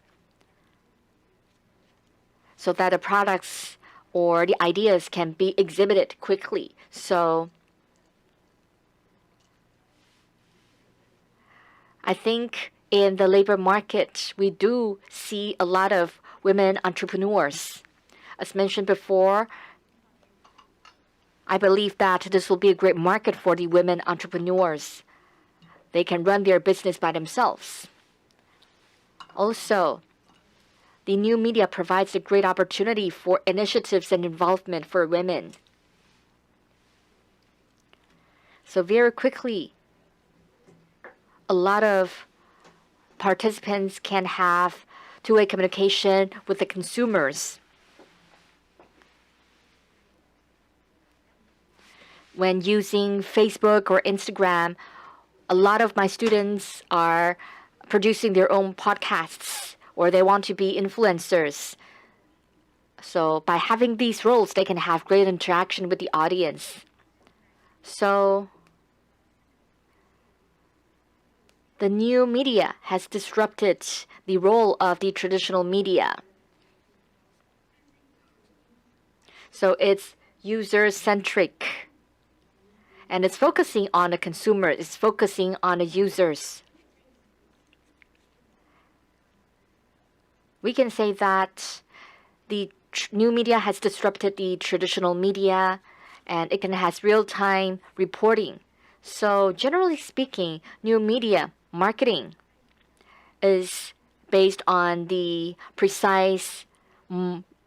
so that the products or the ideas can be exhibited quickly. So I think in the labor market, we do see a lot of women entrepreneurs. As mentioned before, I believe that this will be a great market for the women entrepreneurs. They can run their business by themselves. Also, the new media provides a great opportunity for initiatives and involvement for women. So very quickly, a lot of participants can have two-way communication with the consumers. When using Facebook or Instagram, a lot of my students are producing their own podcasts, or they want to be influencers. So by having these roles, they can have great interaction with the audience. So the new media has disrupted the role of the traditional media. So it's user-centric, and it's focusing on the consumer, it's focusing on the users. We can say that the new media has disrupted the traditional media, and it can have real-time reporting. So generally speaking, new media marketing is based on the precise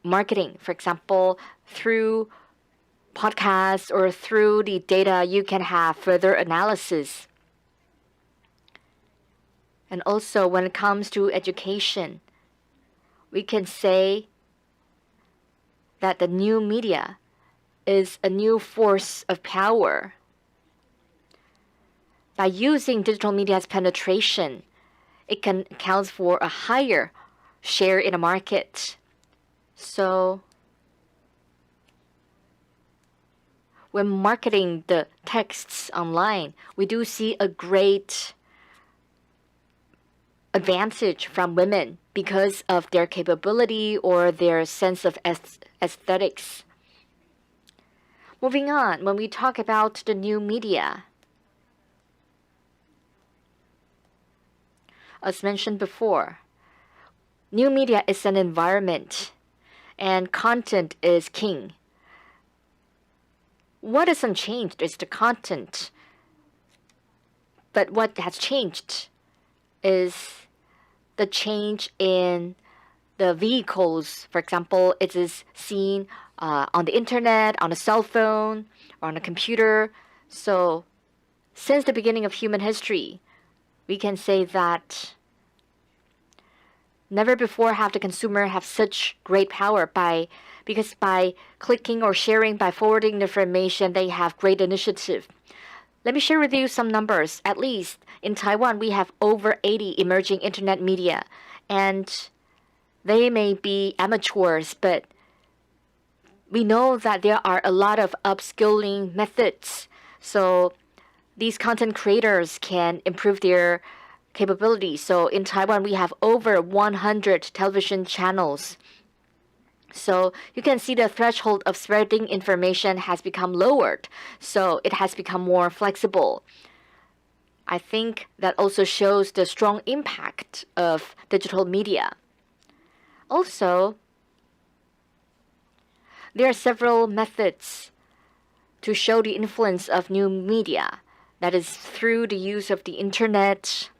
marketing. For example, through podcasts or through the data, you can have further analysis. And also when it comes to education, we can say that the new media is a new force of power. By using digital media's penetration, it can account for a higher share in the market. So when marketing the texts online, we do see a great advantage from women because of their capability or their sense of aesthetics. Moving on, when we talk about the new media, as mentioned before, new media is an environment and content is king. What hasn't changed is the content. But what has changed is the change in the vehicles. For example, it is seen on the internet, on a cell phone, or on a computer. So since the beginning of human history, we can say that never before have the consumer have such great power because by clicking or sharing, by forwarding information, they have great initiative. Let me share with you some numbers. At least in Taiwan, we have over 80 emerging internet media, and they may be amateurs, but we know that there are a lot of upskilling methods. So these content creators can improve their capabilities. So in Taiwan, we have over 100 television channels. So you can see the threshold of spreading information has become lowered. So it has become more flexible. I think that also shows the strong impact of digital media. Also, there are several methods to show the influence of new media. That is through the use of the internet.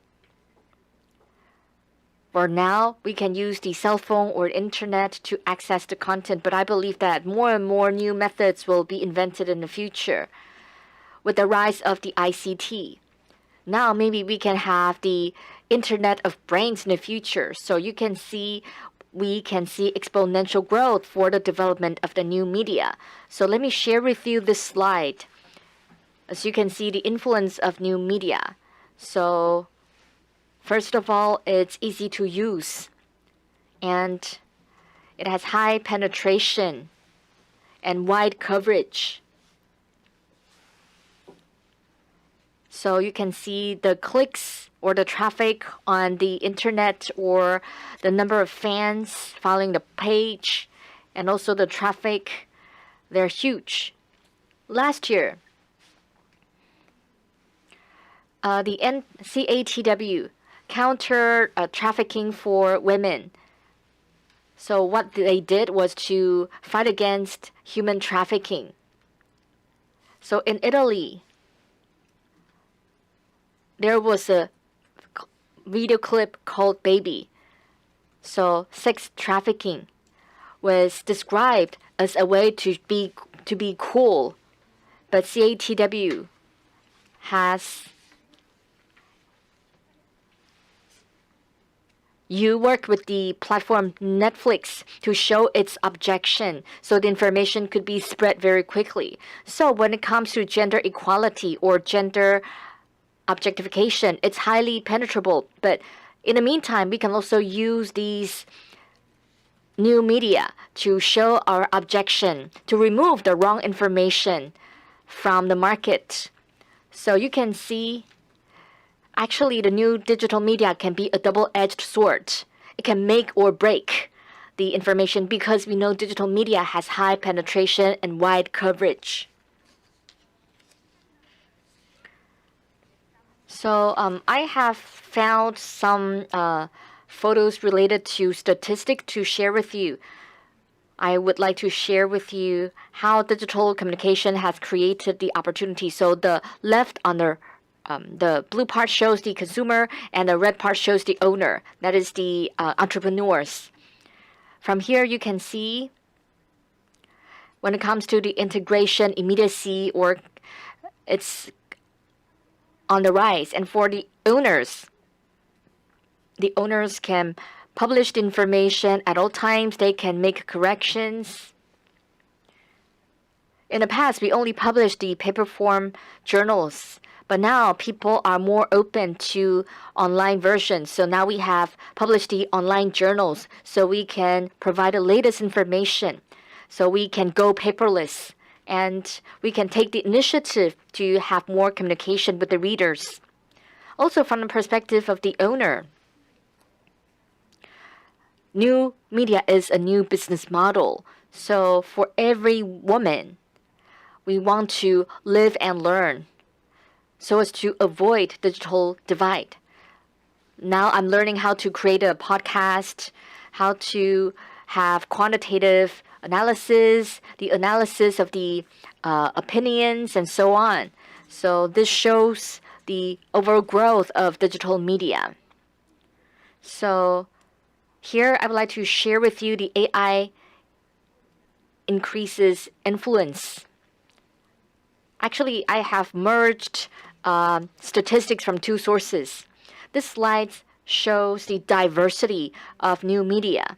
For now, we can use the cell phone or internet to access the content, but I believe that more and more new methods will be invented in the future. With the rise of the ICT, now maybe we can have the Internet of Brains in the future. So we can see exponential growth for the development of the new media. So let me share with you this slide. As you can see, the influence of new media. So first of all, it's easy to use, and it has high penetration and wide coverage. So you can see the clicks or the traffic on the internet or the number of fans following the page, and also the traffic. They're huge. Last year, the CATW counter trafficking for women. So what they did was to fight against human trafficking. So in Italy, there was a video clip called Baby. So sex trafficking was described as a way to be cool, but CATW has worked with the platform Netflix to show its objection so the information could be spread very quickly. So when it comes to gender equality or gender objectification, it's highly penetrable. But in the meantime, we can also use these new media to show our objection, to remove the wrong information from the market. So you can see, actually, the new digital media can be a double-edged sword. It can make or break the information because we know digital media has high penetration and wide coverage. So I have found some photos related to statistics to share with you. I would like to share with you how digital communication has created the opportunity. So the left on the blue part shows the consumer, and the red part shows the owner. That is the entrepreneurs. From here, you can see when it comes to the integration, immediacy, or it's on the rise. And for the owners can publish the information at all times. They can make corrections. In the past, we only published the paper form journals, but now people are more open to online versions. So now we have published the online journals, so we can provide the latest information. So we can go paperless, and we can take the initiative to have more communication with the readers. Also, from the perspective of the owner, new media is a new business model. So for every woman, we want to live and learn so as to avoid digital divide. Now I'm learning how to create a podcast, how to have quantitative analysis, the analysis of the opinions, and so on. So this shows the overall growth of digital media. So here I would like to share with you the AI increases influence. Actually, I have merged statistics from two sources. This slide shows the diversity of new media.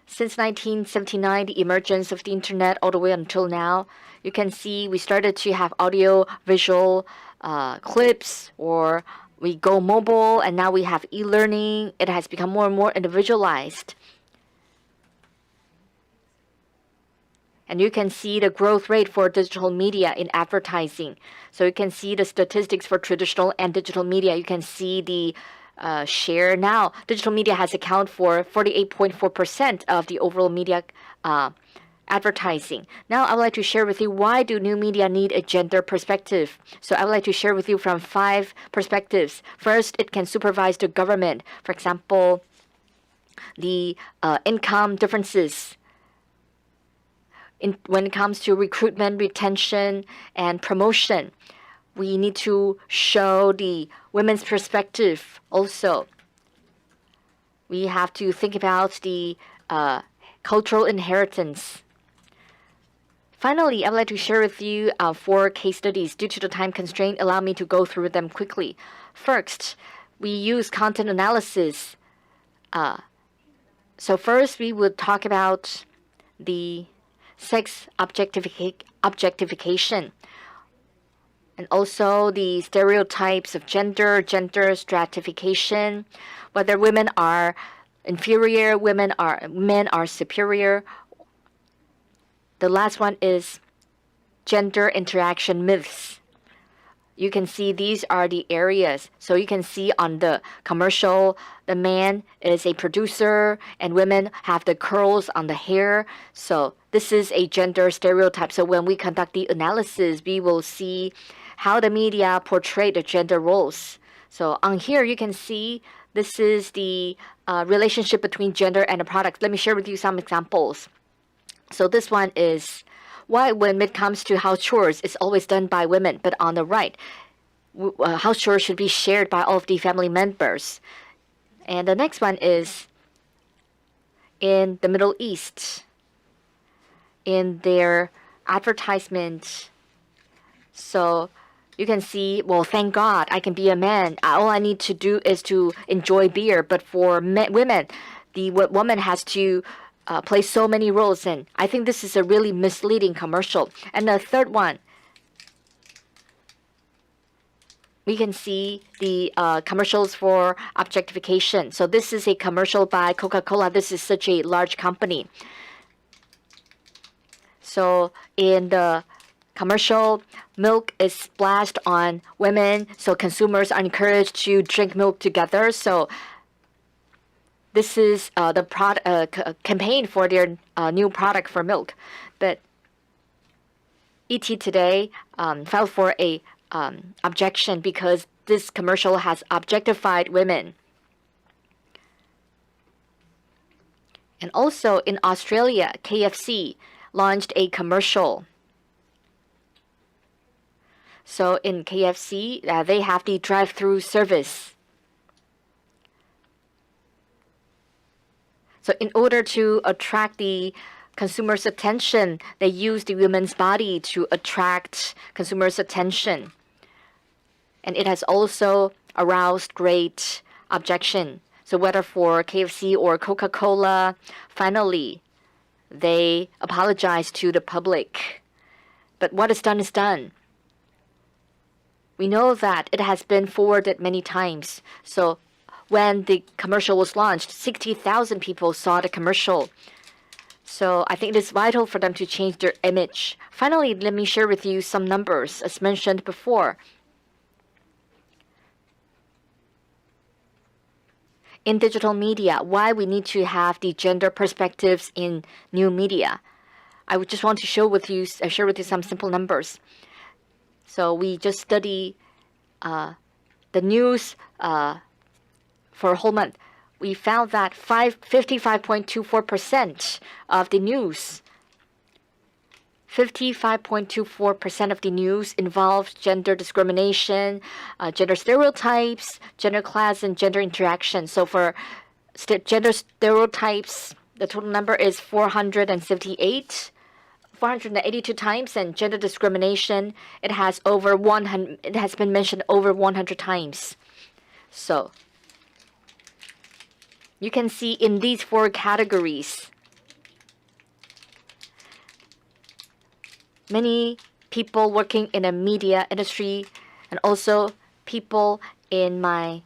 Since 1979, the emergence of the internet all the way until now, you can see we started to have audio, visual clips, or we go mobile, and now we have e-learning. It has become more and more individualized. And you can see the growth rate for digital media in advertising. So you can see the statistics for traditional and digital media. You can see the share now. Digital media has accounted for 48.4% of the overall media advertising. Now I would like to share with you why do new media need a gender perspective. So I would like to share with you from 5 perspectives. First, it can supervise the government. For example, the income differences. When it comes to recruitment, retention, and promotion, we need to show the women's perspective also. We have to think about the cultural inheritance. Finally, I would like to share with you 4 case studies. Due to the time constraint, allow me to go through them quickly. First, we use content analysis. So first, we would talk about the sex objectification, and also the stereotypes of gender stratification, whether women are inferior, men are superior. The last one is gender interaction myths. You can see these are the areas. So you can see on the commercial, the man is a producer and women have the curls on the hair. So this is a gender stereotype. So when we conduct the analysis, we will see how the media portray the gender roles. So on here, you can see this is the relationship between gender and a product. Let me share with you some examples. So this one is why when it comes to house chores, it's always done by women. But on the right, house chores should be shared by all of the family members. And the next one is in the Middle East, in their advertisement. So you can see, well, thank God I can be a man. All I need to do is to enjoy beer. But for women, the woman has to play so many roles, and I think this is a really misleading commercial. And the third one, we can see the commercials for objectification. So this is a commercial by Coca-Cola. This is such a large company. So in the commercial, milk is splashed on women, so consumers are encouraged to drink milk together. So this is the campaign for their new product for milk. But ET today filed for a objection because this commercial has objectified women. And also in Australia, KFC launched a commercial. So in KFC, they have the drive-through service. So in order to attract the consumers' attention, they use the woman's body to attract consumers' attention. And it has also aroused great objection. So whether for KFC or Coca-Cola, finally, they apologize to the public. But what is done is done. We know that it has been forwarded many times. So when the commercial was launched, 60,000 people saw the commercial. So I think it is vital for them to change their image. Finally, let me share with you some numbers, as mentioned before. In digital media, why we need to have the gender perspectives in new media. I would just want to share with you some simple numbers. So we just study the news for a whole month. We found that 55.24% of the news, 55.24% of the news involved gender discrimination, gender stereotypes, gender class, and gender interaction. So for gender stereotypes, the total number is 482 times, and gender discrimination, it has been mentioned over 100 times. So you can see in these 4 categories, many people working in a media industry and also people in my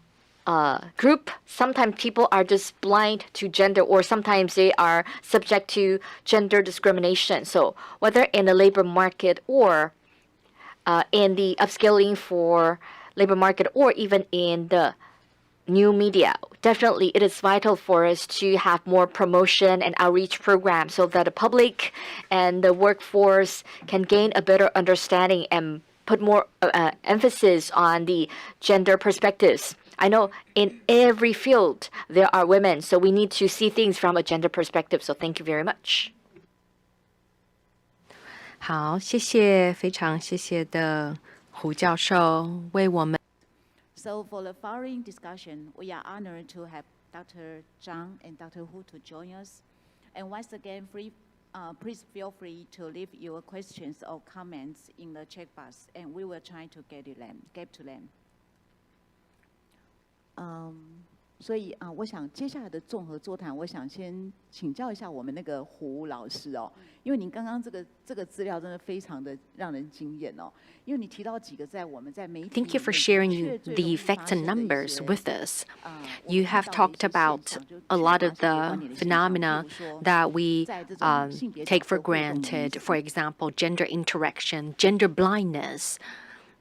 group, sometimes people are just blind to gender, or sometimes they are subject to gender discrimination. So whether in the labor market or in the upskilling for labor market or even in the new media, definitely it is vital for us to have more promotion and outreach programs so that the public and the workforce can gain a better understanding and put more emphasis on the gender perspectives. I know in every field there are women, so we need to see things from a gender perspective. So thank you very much. 好，谢谢，非常谢谢的胡教授为我们。So for the following discussion, we are honored to have Dr. Zhang and Dr. Hu to join us. And once again, please feel free to leave your questions or comments in the chat box, and we will try to get to them. 所以我想接下来的综合座谈，我想先请教一下我们那个胡老师哦，因为您刚刚这个资料真的非常的让人惊艳哦，因为你提到几个在我们在媒体 Thank you for sharing the facts and numbers with us. You have talked about a lot of the phenomena that we take for granted. For example, gender interaction, gender blindness.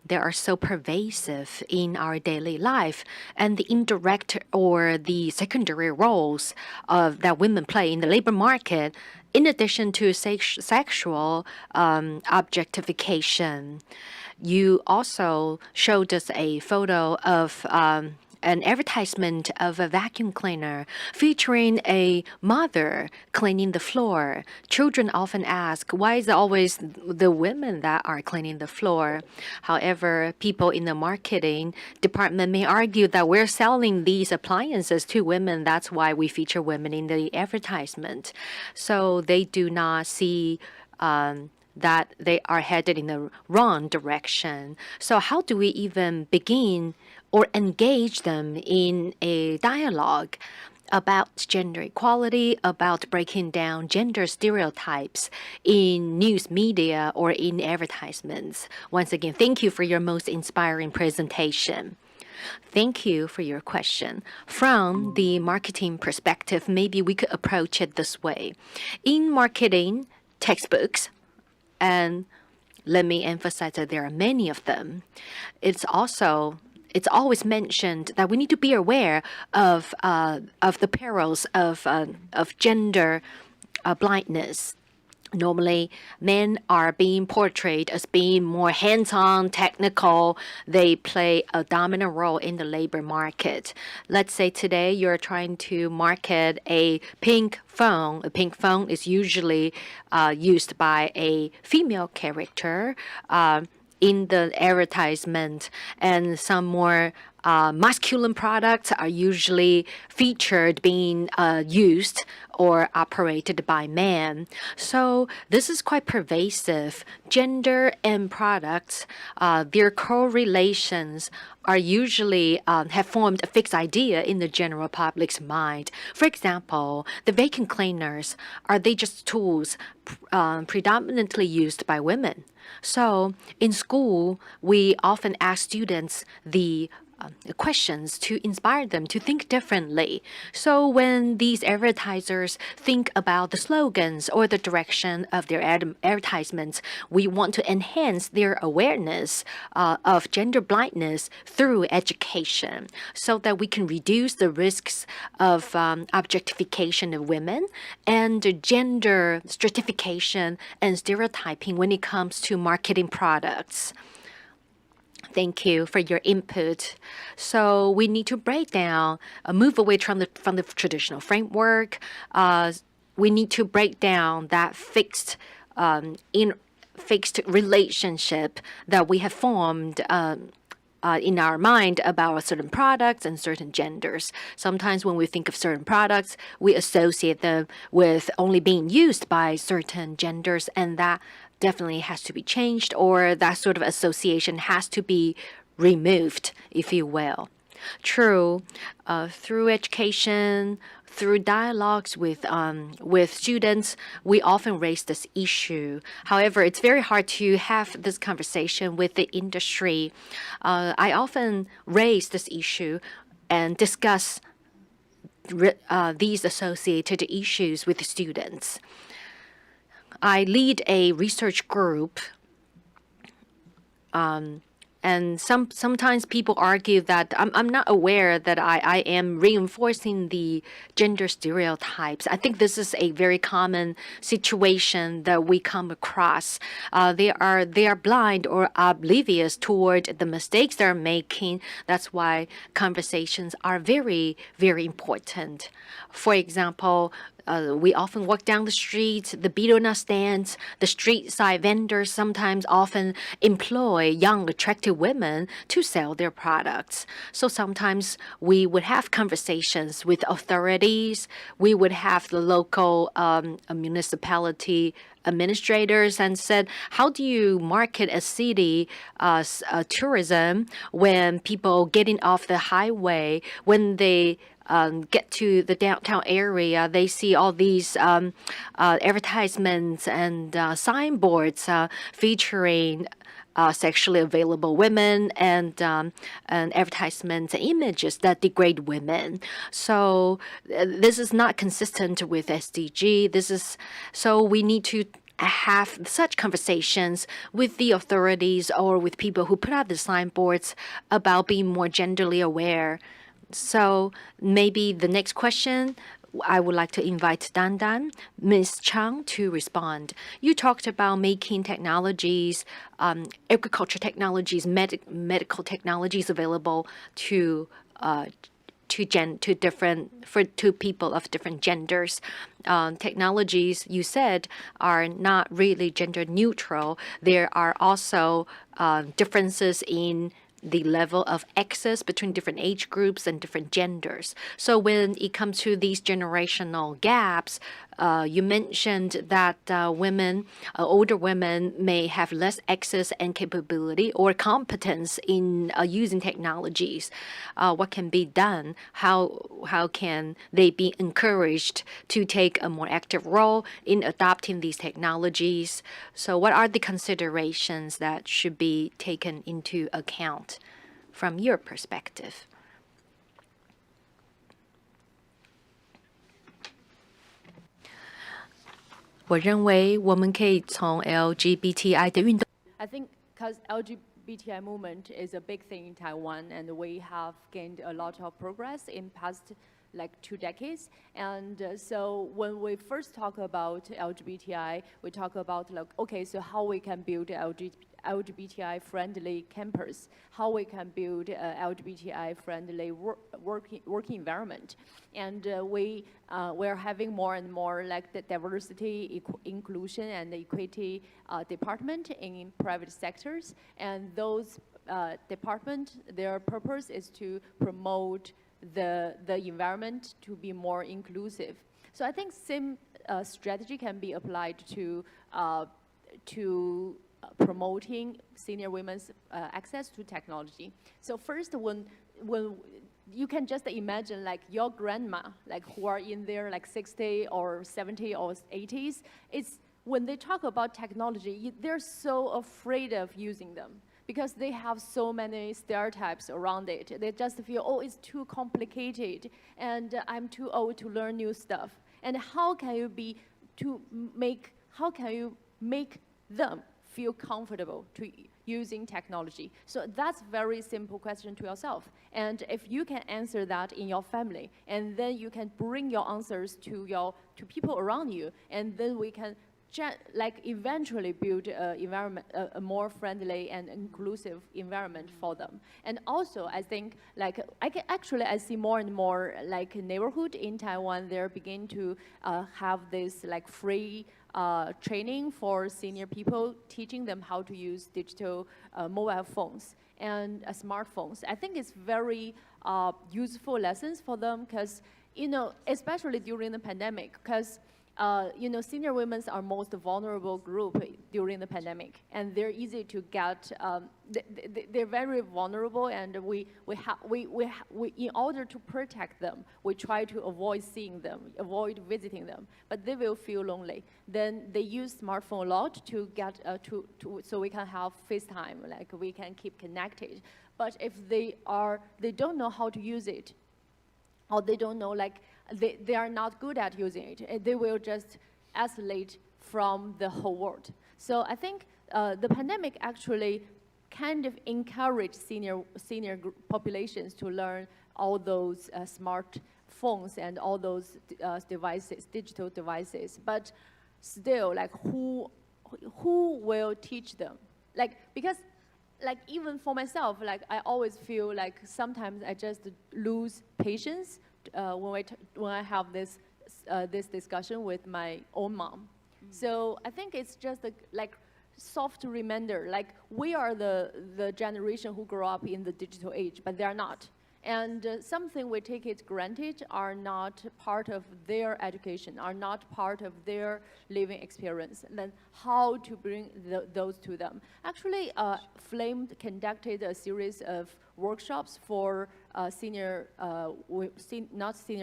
They are so pervasive in our daily life, and the indirect or the secondary roles that women play in the labor market, in addition to sexual objectification. You also showed us a photo of an advertisement of a vacuum cleaner featuring a mother cleaning the floor. Children often ask, why is it always the women that are cleaning the floor? However, people in the marketing department may argue that we're selling these appliances to women. That's why we feature women in the advertisement. So they do not see that they are headed in the wrong direction. So how do we even begin or engage them in a dialogue about gender equality, about breaking down gender stereotypes in news media or in advertisements? Once again, thank you for your most inspiring presentation. Thank you for your question. From the marketing perspective, maybe we could approach it this way. In marketing textbooks, and let me emphasize that there are many of them, it's always mentioned that we need to be aware of the perils of gender blindness. Normally, men are being portrayed as being more hands-on, technical. They play a dominant role in the labor market. Let's say today you're trying to market a pink phone. A pink phone is usually used by a female character in the advertisement, and some more masculine products are usually featured being used or operated by men. So this is quite pervasive. Gender and products, their correlations are usually have formed a fixed idea in the general public's mind. For example, the vacuum cleaners, are they just tools predominantly used by women? So in school, we often ask students the questions to inspire them to think differently. So when these advertisers think about the slogans or the direction of their advertisements, we want to enhance their awareness of gender blindness through education so that we can reduce the risks of objectification of women and gender stratification and stereotyping when it comes to marketing products. Thank you for your input. So we need to break down, move away from the traditional framework. We need to break down that fixed relationship that we have formed in our mind about certain products and certain genders. Sometimes when we think of certain products, we associate them with only being used by certain genders, and that definitely has to be changed, or that sort of association has to be removed, if you will. True, through education, through dialogues with students, we often raise this issue. However, it's very hard to have this conversation with the industry. I often raise this issue and discuss these associated issues with the students. I lead a research group, and sometimes people argue that I'm not aware that I am reinforcing the gender stereotypes. I think this is a very common situation that we come across. They are blind or oblivious toward the mistakes they're making. That's why conversations are very, very important. For example, we often walk down the street, the bidona stands, the street side vendors sometimes often employ young, attractive women to sell their products. So sometimes we would have conversations with authorities. We would have the local municipality administrators and said, how do you market a city tourism when people getting off the highway, when they get to the downtown area, they see all these advertisements and signboards featuring sexually available women and advertisements and images that degrade women. So this is not consistent with SDG. So we need to have such conversations with the authorities or with people who put out the signboards about being more genderly aware. So maybe the next question, I would like to invite Dan, Ms. Chang, to respond. You talked about making technologies, agriculture technologies, medical technologies available to people of different genders. Technologies, you said, are not really gender neutral. There are also differences in the level of access between different age groups and different genders. So when it comes to these generational gaps, you mentioned that older women may have less access and capability or competence in using technologies. What can be done? How can they be encouraged to take a more active role in adopting these technologies? So what are the considerations that should be taken into account from your perspective? I think because LGBTI movement is a big thing in Taiwan, and we have gained a lot of progress in past like 2 decades. And so when we first talk about LGBTI, we talk about like, okay, so how we can build LGBTI-friendly campus, how we can build LGBTI-friendly working environment. And we're having more and more like the diversity, inclusion, and equity department in private sectors. And those department, their purpose is to promote the environment to be more inclusive. So I think same strategy can be applied to promoting senior women's access to technology. So first, when you can just imagine like your grandma, like who are in their like 60 or 70 or 80s, it's when they talk about technology, they're so afraid of using them because they have so many stereotypes around it. They just feel, oh, it's too complicated and I'm too old to learn new stuff. And how can you make them feel comfortable to using technology? So that's very simple question to yourself. And if you can answer that in your family, and then you can bring your answers to people around you, and then we can like eventually build a more friendly and inclusive environment for them. And also, I think like I see more and more like neighborhood in Taiwan, they're beginning to have this like free training for senior people, teaching them how to use digital mobile phones and smartphones. I think it's very useful lessons for them because, you know, especially during the pandemic, because you know, senior women are most vulnerable group during the pandemic, and they're easy to get. They're very vulnerable, and we in order to protect them, we try to avoid seeing them, avoid visiting them. But they will feel lonely. Then they use smartphone a lot to get so we can have FaceTime, like we can keep connected. But if they don't know how to use it, or they don't know like. They are not good at using it. They will just isolate from the whole world. So I think the pandemic actually kind of encouraged senior populations to learn all those smartphones and all those devices, digital devices. But still, like who will teach them? Like because. Like even for myself, like I always feel like sometimes I just lose patience when I have this discussion with my own mom. So I think it's just like soft reminder, like we are the generation who grew up in the digital age, but they're not. And something we take it granted are not part of their education, are not part of their living experience. And then how to bring those to them. Actually, Flame conducted a series of workshops for not senior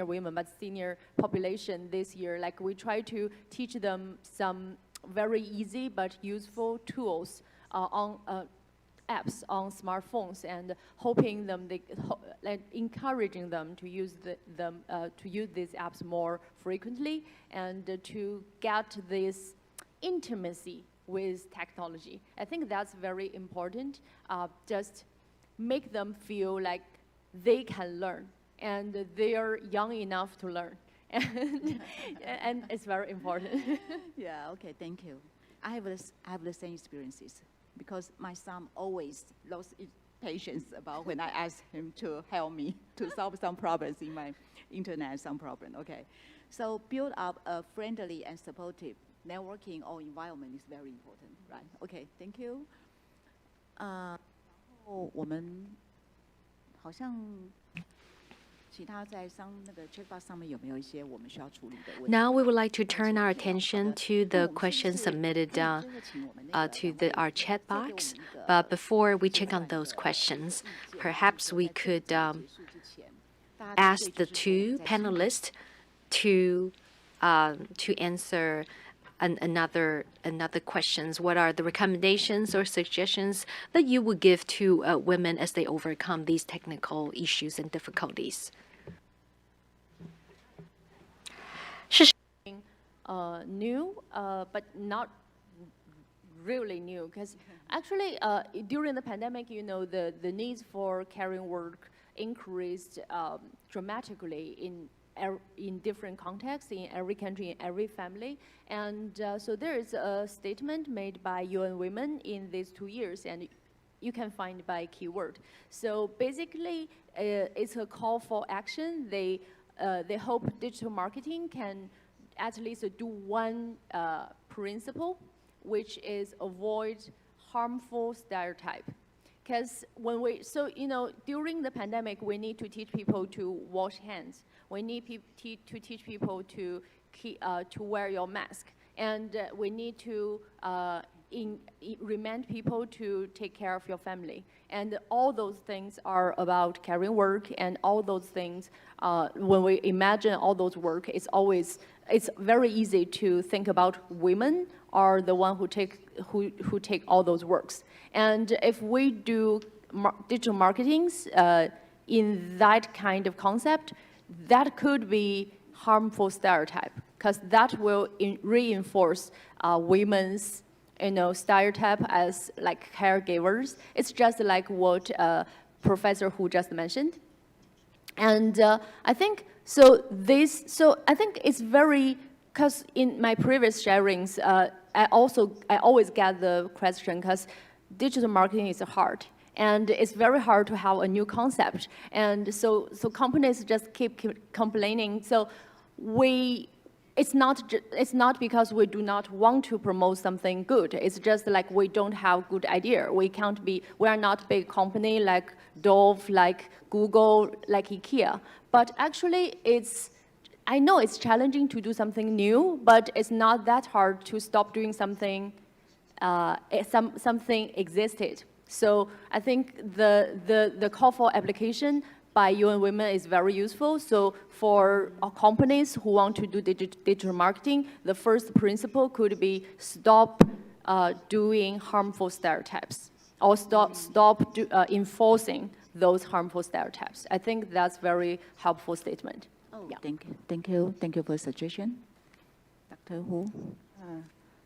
women, but senior population this year. Like we try to teach them some very easy but useful tools on apps on smartphones, and encouraging them to use these apps more frequently, and to get this intimacy with technology. I think that's very important. Just make them feel like they can learn, and they are young enough to learn, and it's very important. Yeah. Okay. Thank you. I have the same experiences. Because my son always lost his patience about when I ask him to help me to solve some problems in my internet, okay. So build up a friendly and supportive networking or environment is very important, right? Okay, thank you. 然后我们好像其他在那个 checkbox 上面有没有一些我们需要处理的问题？ Now we would like to turn our attention to the questions submitted to our chat box. But before we check on those questions, perhaps we could ask the two panelists to answer another questions. What are the recommendations or suggestions that you would give to women as they overcome these technical issues and difficulties? New, but not really new, because actually during the pandemic, you know, the needs for caring work increased dramatically in different contexts, in every country, in every family. And so there is a statement made by UN Women in these 2 years, and you can find by keyword. So basically, it's a call for action. They hope digital marketing can at least do one principle, which is avoid harmful stereotype. Because during the pandemic, we need to teach people to wash hands. We need to teach people to wear your mask, and we need to remind people to take care of your family. And all those things are about caring work, and all those things, when we imagine all those work, it's very easy to think about women are the one who take all those works. And if we do digital marketings in that kind of concept, that could be harmful stereotype, because that will reinforce women's stereotype as like caregivers. It's just like what Professor Hu just mentioned. And I think I think it's very, because in my previous sharings, I always get the question, because digital marketing is hard. And it's very hard to have a new concept. And so companies just keep complaining. So it's not because we do not want to promote something good. It's just like we don't have good idea. We are not big company like Dove, like Google, like IKEA. But actually I know it's challenging to do something new, but it's not that hard to stop doing something, something existed. So I think the call for application by UN Women is very useful. So for companies who want to do digital marketing, the first principle could be stop doing harmful stereotypes, or stop enforcing those harmful stereotypes. I think that's very helpful statement. Oh, yeah. Thank you for the suggestion. Dr. Hu?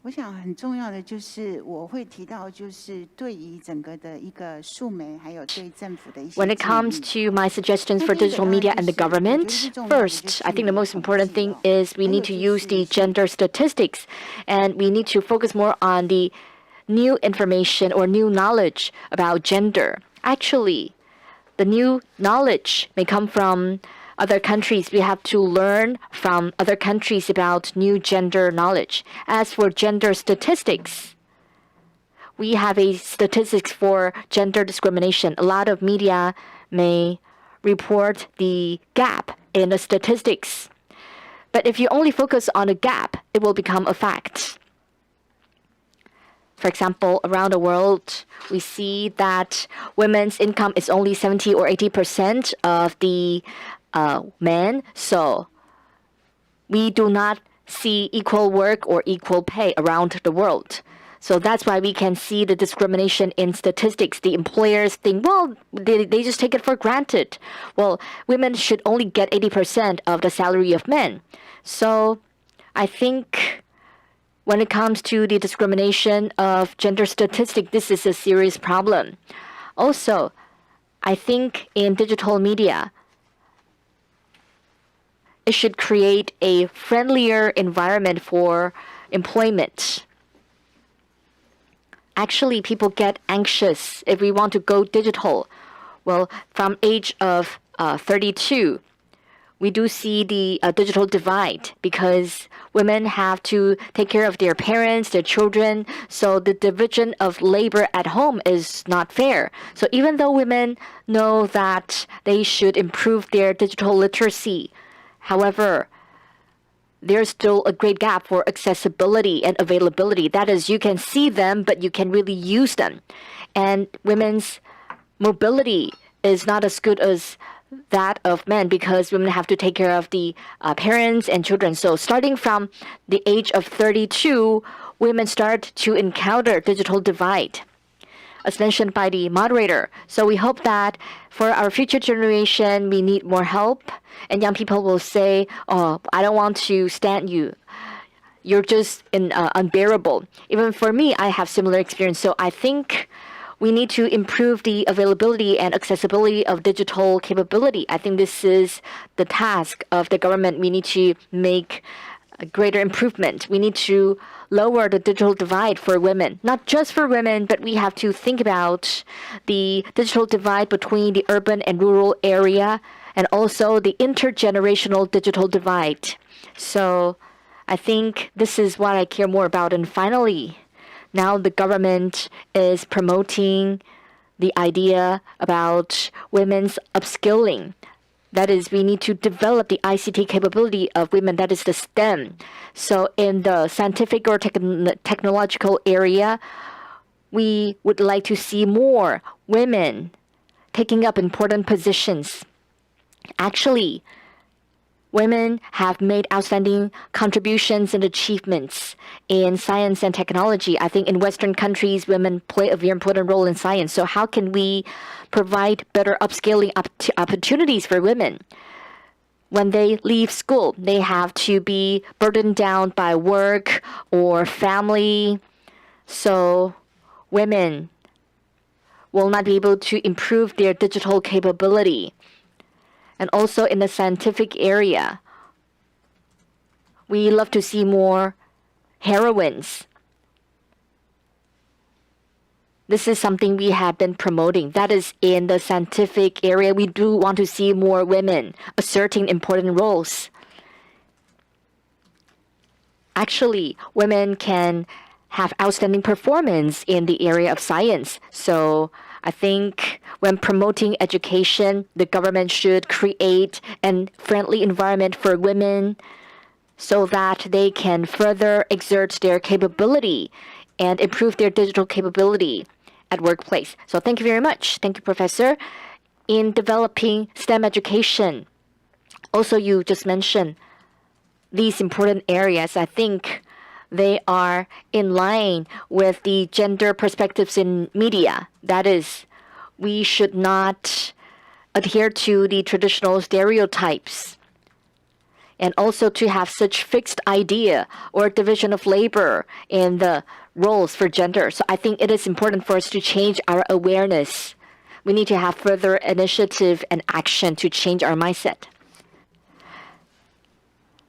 我想很重要的就是我会提到，就是对于整个的一个数媒，还有对政府的一些。 When it comes to my suggestions for digital media and the government, first, I think the most important thing is we need to use the gender statistics, and we need to focus more on the new information or new knowledge about gender. Actually, the new knowledge may come from other countries. We have to learn from other countries about new gender knowledge. As for gender statistics, we have a statistics for gender discrimination. A lot of media may report the gap in the statistics. But if you only focus on a gap, it will become a fact. For example, around the world, we see that women's income is only 70 or 80% of the men. So we do not see equal work or equal pay around the world. So that's why we can see the discrimination in statistics. The employers think, well, they just take it for granted. Well, women should only get 80% of the salary of men. So I think when it comes to the discrimination of gender statistics, this is a serious problem. Also, I think in digital media, it should create a friendlier environment for employment. Actually, people get anxious if we want to go digital. Well, from age of 32, we do see the digital divide because women have to take care of their parents, their children. So the division of labor at home is not fair. So even though women know that they should improve their digital literacy, however, there's still a great gap for accessibility and availability. That is, you can see them, but you can really use them. And women's mobility is not as good as that of men because women have to take care of the parents and children. So starting from the age of 32, women start to encounter digital divide, as mentioned by the moderator. So we hope that for our future generation, we need more help. And young people will say, oh, I don't want to stand you. You're just unbearable. Even for me, I have similar experience. So I think we need to improve the availability and accessibility of digital capability. I think this is the task of the government. We need to make a greater improvement. We need to lower the digital divide for women. Not just for women, but we have to think about the digital divide between the urban and rural area, and also the intergenerational digital divide. So I think this is what I care more about. And finally, now the government is promoting the idea about women's upskilling. That is, we need to develop the ICT capability of women, that is the STEM. So in the scientific or technological area, we would like to see more women taking up important positions. Actually, women have made outstanding contributions and achievements in science and technology. I think in Western countries, women play a very important role in science. So how can we provide better upscaling opportunities for women? When they leave school, they have to be burdened down by work or family. So women will not be able to improve their digital capability. And also in the scientific area, we love to see more heroines. This is something we have been promoting. That is, in the scientific area, we do want to see more women asserting important roles. Actually, women can have outstanding performance in the area of science. So I think when promoting education, the government should create a friendly environment for women so that they can further exert their capability and improve their digital capability at workplace. So thank you very much. Thank you, Professor. In developing STEM education, also you just mentioned these important areas. I think they are in line with the gender perspectives in media. That is, we should not adhere to the traditional stereotypes, and also to have such fixed idea or division of labor in the roles for gender. So I think it is important for us to change our awareness. We need to have further initiative and action to change our mindset.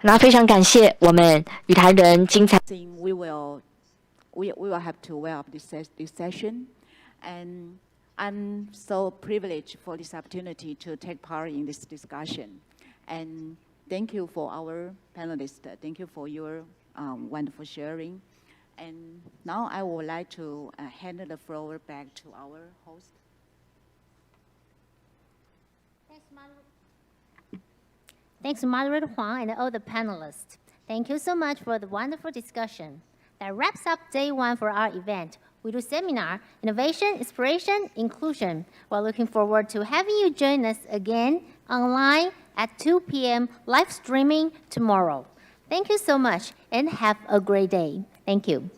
那非常感谢我们语坛人精彩。 We will have to wrap up this session, and I'm so privileged for this opportunity to take part in this discussion. And thank you for our panelists. Thank you for your wonderful sharing. And now I would like to hand the floor back to our host. Thanks, Moderator Huang and all the panelists. Thank you so much for the wonderful discussion. That wraps up day one for our event, WEDU Seminar, Innovation, Inspiration, Inclusion. We're looking forward to having you join us again online at 2 p.m. live streaming tomorrow. Thank you so much and have a great day. Thank you.